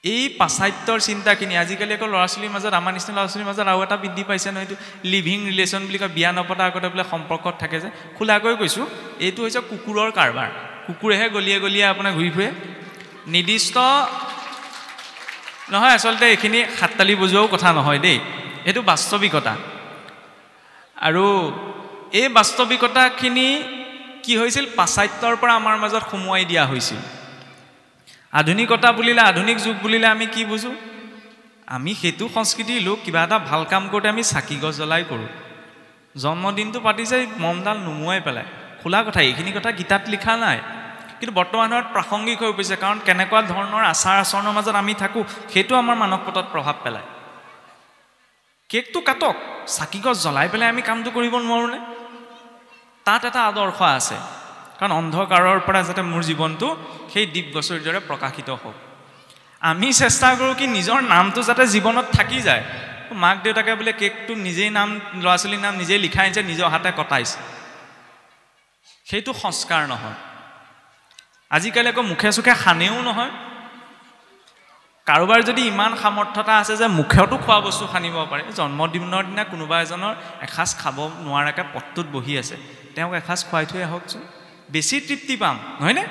এই পাশ্চাত্যৰ চিন্তাখিনি আজিকালি আকৌ ল'ৰা ছোৱালীৰ মাজত আমাৰ নিচিনা ল'ৰা ছোৱালীৰ মাজত আৰু এটা বৃদ্ধি পাইছে নহয় এইটো লিভিং ৰিলেশ্যন বুলি কয় বিয়া নপতাৰ আগতে বোলে সম্পৰ্কত থাকে যে খোলাকৈ কৈছোঁ এইটো হৈছে কুকুৰৰ কাৰবাৰ কুকুৰেহে গলিয়ে আপোনাৰ ঘূৰি ফুৰে নিৰ্দিষ্ট নহয় আচলতে এইখিনি হাততালি বজোৱাও কথা নহয় দেই এইটো বাস্তৱিকতা আৰু এই বাস্তৱিকতাখিনি কি হৈছিল পাশ্চাত্যৰ পৰা আমাৰ মাজত সোমোৱাই দিয়া হৈছিল আধুনিকতা বুলিলে আধুনিক যুগ বুলিলে আমি কি বুজো আমি হেতু সংস্কৃতিৰ লোক কিবা এটা ভাল কাম কৰোঁতে আমি চাকি গছ জ্বলাই কৰোঁ জন্মদিনটো পাতিছে মমডাল নুমুৱাই পেলাই খোলা কথা এইখিনি কথা গীতাত লিখা নাই কিন্তু বৰ্তমানত প্ৰাসংগিক হৈ পৰিছে কাৰণ কেনেকুৱা ধৰণৰ আচাৰ আচৰণৰ মাজত আমি থাকোঁ সেইটো আমাৰ মানৱপটত প্ৰভাৱ পেলায় কেকটো কাটক চাকি গছ জ্বলাই পেলাই আমি কামটো কৰিব নোৱাৰোঁনে তাত এটা আদৰ্শ আছে কাৰণ অন্ধকাৰৰ পৰা যাতে মোৰ জীৱনটো সেই দীপ গছৰ দৰে প্ৰকাশিত হওক আমি চেষ্টা কৰোঁ কি নিজৰ নামটো যাতে জীৱনত থাকি যায় মাক দেউতাকে বোলে কেকটো নিজেই নাম ল'ৰা ছোৱালীৰ নাম নিজেই লিখাই আনিছে নিজৰ হাতে কটাইছে সেইটো সংস্কাৰ নহয় আজিকালি আকৌ মুখে চুখে সানেও নহয় কাৰোবাৰ যদি ইমান সামৰ্থ্যতা আছে যে মুখতো খোৱা বস্তু সানিব পাৰে জন্মদিনৰ দিনা কোনোবা এজনৰ এসাঁজ খাব নোৱাৰাকৈ পথটোত বহি আছে তেওঁক এসাঁজ খুৱাই থৈ আহকচোন বেছি তৃপ্তি পাম নহয়নে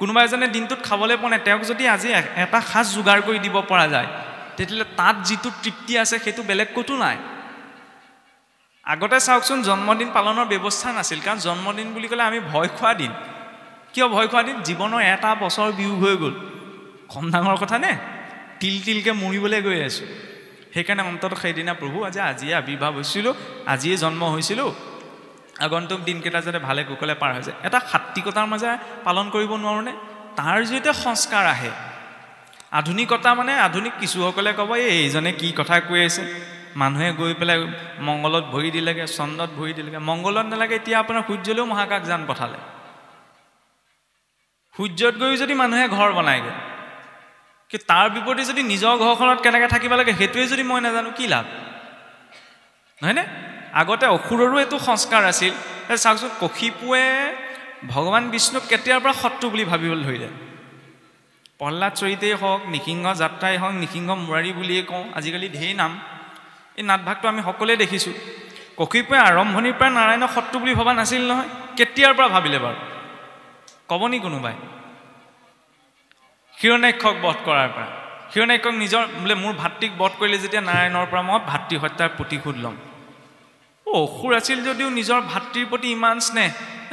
কোনোবা এজনে দিনটোত খাবলৈ পোৱা নাই তেওঁক যদি আজি এটা সাঁজ যোগাৰ কৰি দিব পৰা যায় তেতিয়াহ'লে তাত যিটো তৃপ্তি আছে সেইটো বেলেগ ক'তো নাই আগতে চাওকচোন জন্মদিন পালনৰ ব্যৱস্থা নাছিল কাৰণ জন্মদিন বুলি ক'লে আমি ভয় খোৱা দিন কিয় ভয় খোৱা দিন জীৱনৰ এটা বছৰ বিয়োগ হৈ গ'ল কম ডাঙৰ কথা নে তিলকে মৰিবলৈ গৈ আছোঁ সেইকাৰণে অন্তত সেইদিনা প্ৰভু আজিয়ে আৱিৰ্ভাৱ হৈছিলোঁ আজিয়ে জন্ম হৈছিলোঁ আগন্তুক দিনকেইটা যাতে ভালে কুশলে পাৰ হৈ যায় এটা সাত্বিকতাৰ মাজে পালন কৰিব নোৱাৰোঁনে তাৰ জৰিয়তে সংস্কাৰ আহে আধুনিকতা মানে আধুনিক কিছুসকলে ক'ব এইজনে কি কথা কৈ আছে মানুহে গৈ পেলাই মংগলত ভৰি দিলেগে চন্দ্ৰত ভৰি দিলেগে মংগলত নালাগে এতিয়া আপোনাৰ সূৰ্যলৈও মহাকাশযান পঠালে সূৰ্যত গৈ যদি মানুহে ঘৰ বনায়গে কি তাৰ বিপৰীতে যদি নিজৰ ঘৰখনত কেনেকৈ থাকিব লাগে সেইটোৱে যদি মই নাজানো কি লাভ নহয়নে আগতে অসুৰৰো এইটো সংস্কাৰ আছিল চাওকচোন কশিপুৱে ভগৱান বিষ্ণুক কেতিয়াৰ পৰা শত্ৰু বুলি ভাবিবলৈ ধৰিলে প্ৰহ্লাদ চৰিতেই হওক নিসিংহ যাত্ৰাই হওক নিসিংহ মুৰাৰী বুলিয়ে কওঁ আজিকালি ঢেৰ নাম এই নাটভাগটো আমি সকলোৱে দেখিছোঁ কশিপুৱে আৰম্ভণিৰ পৰা নাৰায়ণক শত্ৰু বুলি ভবা নাছিল নহয় কেতিয়াৰ পৰা ভাবিলে বাৰু ক'বনি কোনোবাই হিৰণ্যাক্ষক বধ কৰাৰ পৰা হিৰণ্যাক্ষক নিজৰ বোলে মোৰ ভাতৃক বধ কৰিলে যেতিয়া নাৰায়ণৰ পৰা মই ভাতৃ হত্যাৰ প্ৰতিশোধ ল'ম অসুৰ আছিল যদিও নিজৰ ভাতৃৰ প্ৰতি ইমান স্নেহ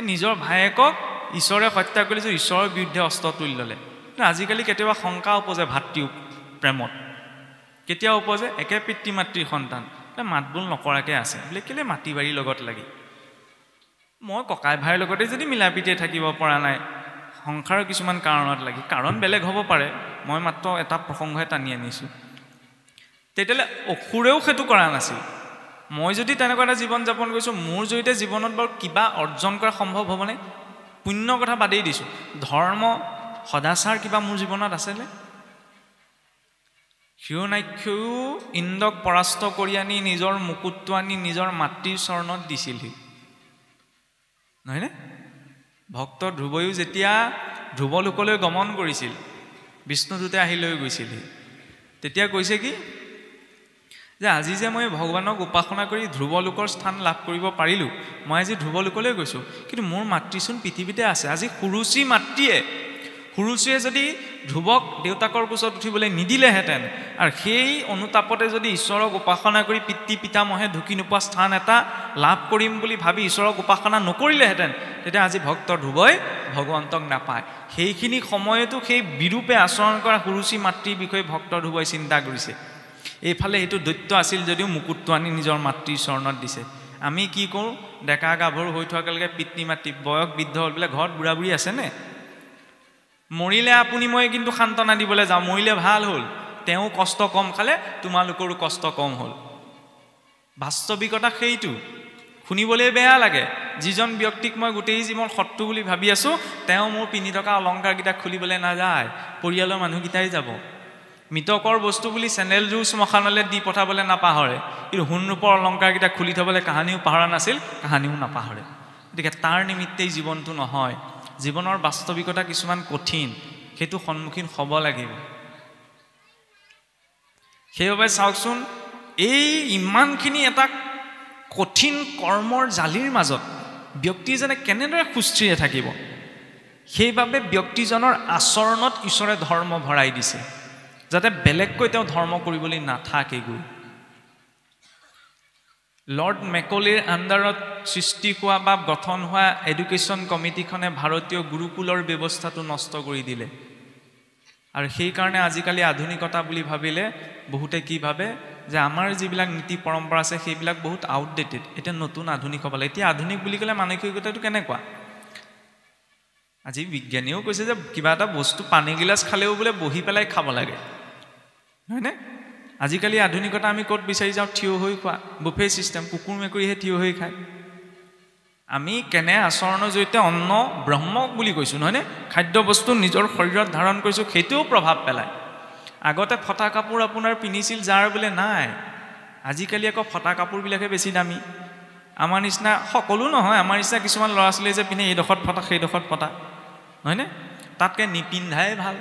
নিজৰ ভায়েকক ঈশ্বৰে হত্যা কৰিলে যে ঈশ্বৰৰ বিৰুদ্ধে অস্ত্ৰ তুলি ল'লে আজিকালি কেতিয়াবা শংকা উপজে ভাতৃ প্ৰেমত কেতিয়া উপজে একে পিতৃ মাতৃৰ সন্তান মাত বোল নকৰাকৈ আছে বোলে কেলৈ মাটি বাৰীৰ লগত লাগি মই ককাই ভাইৰ লগতে যদি মিলা প্ৰীতিৰে থাকিব পৰা নাই সংসাৰৰ কিছুমান কাৰণত লাগি কাৰণ বেলেগ হ'ব পাৰে মই মাত্ৰ এটা প্ৰসংগহে টানি আনিছোঁ তেতিয়াহ'লে অসুৰেও সেইটো কৰা নাছিল মই যদি তেনেকুৱা এটা জীৱন যাপন কৰিছোঁ মোৰ জৰিয়তে জীৱনত বাৰু কিবা অৰ্জন কৰা সম্ভৱ হ'বনে পুণ্য কথা বাদেই দিছোঁ ধৰ্ম সদাচাৰ কিবা মোৰ জীৱনত আছেনে হিৰণ্যাক্ষয়ো ইন্দ্ৰক পৰাস্ত কৰি আনি নিজৰ মুকুটটো আনি নিজৰ মাতৃৰ চৰণত দিছিলহি নহয়নে ভক্ত ধ্ৰুৱয়ো যেতিয়া ধ্ৰুৱলোকলৈ গমন কৰিছিল বিষ্ণুদূতে আহি লৈ গৈছিলহি তেতিয়া কৈছে কি যে আজি যে মই ভগৱানক উপাসনা কৰি ধ্ৰুৱলোকৰ স্থান লাভ কৰিব পাৰিলোঁ মই আজি ধ্ৰুৱলোকলৈ গৈছোঁ কিন্তু মোৰ মাতৃচোন পৃথিৱীতে আছে আজি সুৰুচিয়ে যদি ধ্ৰুৱক দেউতাকৰ কোচত উঠিবলৈ নিদিলেহেঁতেন আৰু সেই অনুতাপতে যদি ঈশ্বৰক উপাসনা কৰি পিতৃ পিতামহে ঢুকি নোপোৱা স্থান এটা লাভ কৰিম বুলি ভাবি ঈশ্বৰক উপাসনা নকৰিলেহেঁতেন তেতিয়া আজি ভক্ত ধ্ৰুৱই ভগৱন্তক নাপায় সেইখিনি সময়তো সেই বিৰূপে আচৰণ কৰা সুৰুচি মাতৃৰ বিষয়ে ভক্ত ধ্ৰুৱই চিন্তা কৰিছে এইফালে সেইটো দৈত্য আছিল যদিও মুকুটটো আনি নিজৰ মাতৃৰ চৰণত দিছে আমি কি কৰোঁ ডেকা গাভৰু হৈ থকালৈকে পিতৃ মাতৃ বয়স বৃদ্ধ হ'ল বোলে ঘৰত বুঢ়া বুঢ়ী আছেনে মৰিলে আপুনি মই কিন্তু সান্তনা দিবলৈ যাওঁ মৰিলে ভাল হ'ল তেওঁ কষ্ট কম খালে তোমালোকৰো কষ্ট কম হ'ল বাস্তৱিকতা সেইটো শুনিবলৈ বেয়া লাগে যিজন ব্যক্তিক মই গোটেই জীৱন শত্ৰু বুলি ভাবি আছোঁ তেওঁ মোৰ পিন্ধি থকা অলংকাৰকেইটা খুলিবলৈ নাযায় পৰিয়ালৰ মানুহকেইটাই যাব মৃতকৰ বস্তু বুলি চেণ্ডেলযোৰ শ্মশানলৈ দি পঠাবলৈ নাপাহৰে কিন্তু সোণ ৰূপৰ অলংকাৰকেইটা খুলি থ'বলৈ কাহানিও পাহৰা নাছিল কাহানিও নাপাহৰে গতিকে তাৰ নিমিত্তেই জীৱনটো নহয় জীৱনৰ বাস্তৱিকতা কিছুমান কঠিন সেইটো সন্মুখীন হ'ব লাগিব সেইবাবে চাওকচোন এই ইমানখিনি এটা কঠিন কৰ্মৰ জালিৰ মাজত ব্যক্তিজনে কেনেদৰে সুস্থিৰে থাকিব সেইবাবে ব্যক্তিজনৰ আচৰণত ঈশ্বৰে ধৰ্ম ভৰাই দিছে যাতে বেলেগকৈ তেওঁ ধৰ্ম কৰিবলৈ নাথাকেগৈ লৰ্ড মেকলিৰ আণ্ডাৰত সৃষ্টি হোৱা বা গঠন হোৱা এডুকেশ্যন কমিটিখনে ভাৰতীয় গুৰুকুলৰ ব্যৱস্থাটো নষ্ট কৰি দিলে আৰু সেইকাৰণে আজিকালি আধুনিকতা বুলি ভাবিলে বহুতে কি ভাবে যে আমাৰ যিবিলাক নীতি পৰম্পৰা আছে সেইবিলাক বহুত আউটডেটেড এতিয়া নতুন আধুনিক হ'ব লাগে এতিয়া আধুনিক বুলি ক'লে মানসিকতাটো কেনেকুৱা আজি বিজ্ঞানীও কৈছে যে কিবা এটা বস্তু পানী গিলাচ খালেও বোলে বহি পেলাই খাব লাগে হয়নে আজিকালি আধুনিকতা আমি ক'ত বিচাৰি যাওঁ থিয় হৈ খোৱা বুফে চিষ্টেম কুকুৰ মেকুৰীহে থিয় হৈ খায় আমি কেনে আচৰণৰ জৰিয়তে অন্ন ব্ৰহ্মক বুলি কৈছোঁ নহয়নে খাদ্য বস্তু নিজৰ শৰীৰত ধাৰণ কৰিছোঁ সেইটোও প্ৰভাৱ পেলায় আগতে ফটা কাপোৰ আপোনাৰ পিন্ধিছিল যাৰ বোলে নাই আজিকালি আকৌ ফটা কাপোৰবিলাকহে বেছি দামী আমাৰ নিচিনা সকলো নহয় আমাৰ নিচিনা কিছুমান ল'ৰা ছোৱালীয়ে যে পিন্ধে এইডোখৰত ফটা সেইডোখৰত ফটা হয়নে তাতকৈ নিপিন্ধাই ভাল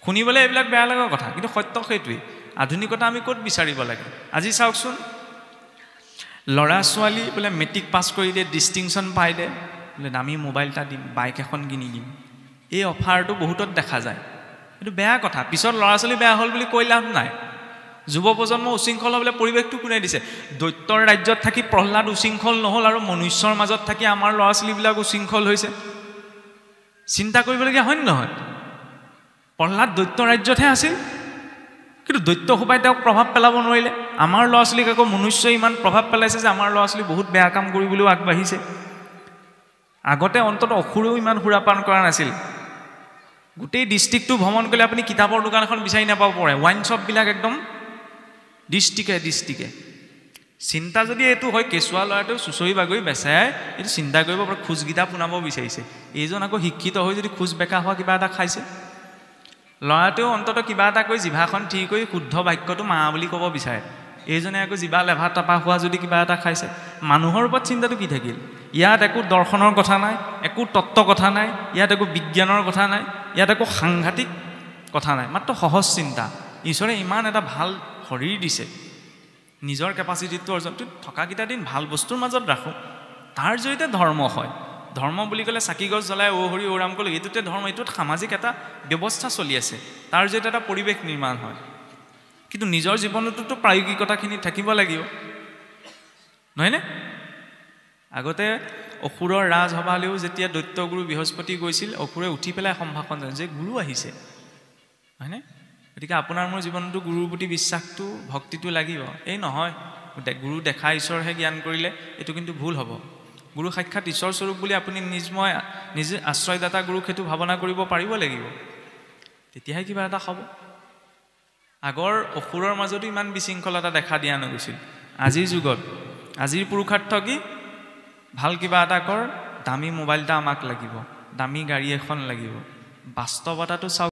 শুনিবলৈ এইবিলাক বেয়া লগা কথা কিন্তু সত্য সেইটোৱেই আধুনিকতা আমি ক'ত বিচাৰিব লাগে আজি চাওকচোন ল'ৰা ছোৱালী বোলে মেট্ৰিক পাছ কৰি দিয়ে ডিষ্টিংশ্যন পাই দে বোলে দামী মোবাইল এটা দিম বাইক এখন কিনি দিম এই অফাৰটো বহুতত দেখা যায় এইটো বেয়া কথা পিছত ল'ৰা ছোৱালী বেয়া হ'ল বুলি কৈ লাভ নাই যুৱ প্ৰজন্ম উশৃংখল হ'বলৈ পৰিৱেশটো কোনে দিছে দৈত্যৰ ৰাজ্যত থাকি প্ৰহ্লাদ উশৃংখল নহ'ল আৰু মনুষ্যৰ মাজত থাকি আমাৰ ল'ৰা ছোৱালীবিলাক উশৃংখল হৈছে চিন্তা কৰিবলগীয়া হয় নহয় প্ৰহ্লাদ দৈত্য ৰাজ্যতহে আছিল কিন্তু দৈত্য সোপাই তেওঁক প্ৰভাৱ পেলাব নোৱাৰিলে আমাৰ ল'ৰা ছোৱালীক আকৌ মনুষ্যই ইমান প্ৰভাৱ পেলাইছে যে আমাৰ ল'ৰা ছোৱালী বহুত বেয়া কাম কৰিবলৈও আগবাঢ়িছে আগতে অন্তত অসুৰেও ইমান সুৰাপান কৰা নাছিল গোটেই ডিষ্ট্ৰিক্টটো ভ্ৰমণ কৰিলে আপুনি কিতাপৰ দোকান এখন বিচাৰি নাপাব পাৰে ৱাইন শ্বপবিলাক একদম ডিষ্ট্ৰিক্টে চিন্তা যদি এইটো হয় কেঁচুৱা ল'ৰাটোৱে চুচৰি বাগৰি বেচাই এইটো চিন্তা কৰিব পাৰে খোজকেইটা পোনাব বিচাৰিছে এইজন আকৌ শিক্ষিত হৈ যদি খোজ বেকা হোৱা কিবা এটা খাইছে ল'ৰাটোৱেও অন্তত কিবা এটা কৰি জিভাখন থিৰ কৰি শুদ্ধ বাক্যটো মা বুলি ক'ব বিচাৰে এইজনে আকৌ জিভা লেভা টাপা হোৱা যদি কিবা এটা খাইছে মানুহৰ ওপৰত চিন্তাটো কি থাকিল ইয়াত একো দৰ্শনৰ কথা নাই একো তত্ত্ব কথা নাই ইয়াত একো বিজ্ঞানৰ কথা নাই ইয়াত একো সাংঘাতিক কথা নাই মাত্ৰ সহজ চিন্তা ঈশ্বৰে ইমান এটা ভাল শৰীৰ দিছে নিজৰ কেপাচিটিটো অৰ্জনটো থকাকেইটা দিন ভাল বস্তুৰ মাজত ৰাখোঁ তাৰ জৰিয়তে ধৰ্ম হয় ধৰ্ম বুলি ক'লে চাকি গছ জ্বলাই অ হৰি অ ৰাম ক'লে এইটোতে ধৰ্ম এইটোত সামাজিক এটা ব্যৱস্থা চলি আছে তাৰ জৰিয়তে এটা পৰিৱেশ নিৰ্মাণ হয় কিন্তু নিজৰ জীৱনটোতো প্ৰায়োগিকতাখিনি থাকিব লাগিব নহয়নে আগতে অসুৰৰ ৰাজসভালৈও যেতিয়া দৈত্যগুৰু বৃহস্পতি গৈছিল অসুৰে উঠি পেলাই সম্ভাষণ জানে যে গুৰু আহিছে হয়নে গতিকে আপোনাৰ মোৰ জীৱনটো গুৰুৰ প্ৰতি বিশ্বাসটো ভক্তিটো লাগিব এই নহয় গুৰু দেখা ঈশ্বৰহে জ্ঞান কৰিলে এইটো কিন্তু ভুল হ'ব গুৰু সাক্ষাৎ ঈশ্বৰ স্বৰূপ বুলি আপুনি নিজে আশ্ৰয়দাতা গুৰুক সেইটো ভাৱনা কৰিব পাৰিব লাগিব তেতিয়াহে কিবা এটা হ'ব আগৰ অসুৰৰ মাজতো ইমান বিশৃংখলতা দেখা দিয়া নগৈছিল আজিৰ যুগত আজিৰ পুৰুষাৰ্থ কি ভাল কিবা এটা কৰ দামী মোবাইল এটা আমাক লাগিব দামী গাড়ী এখন লাগিব বাস্তৱতাটো চাওক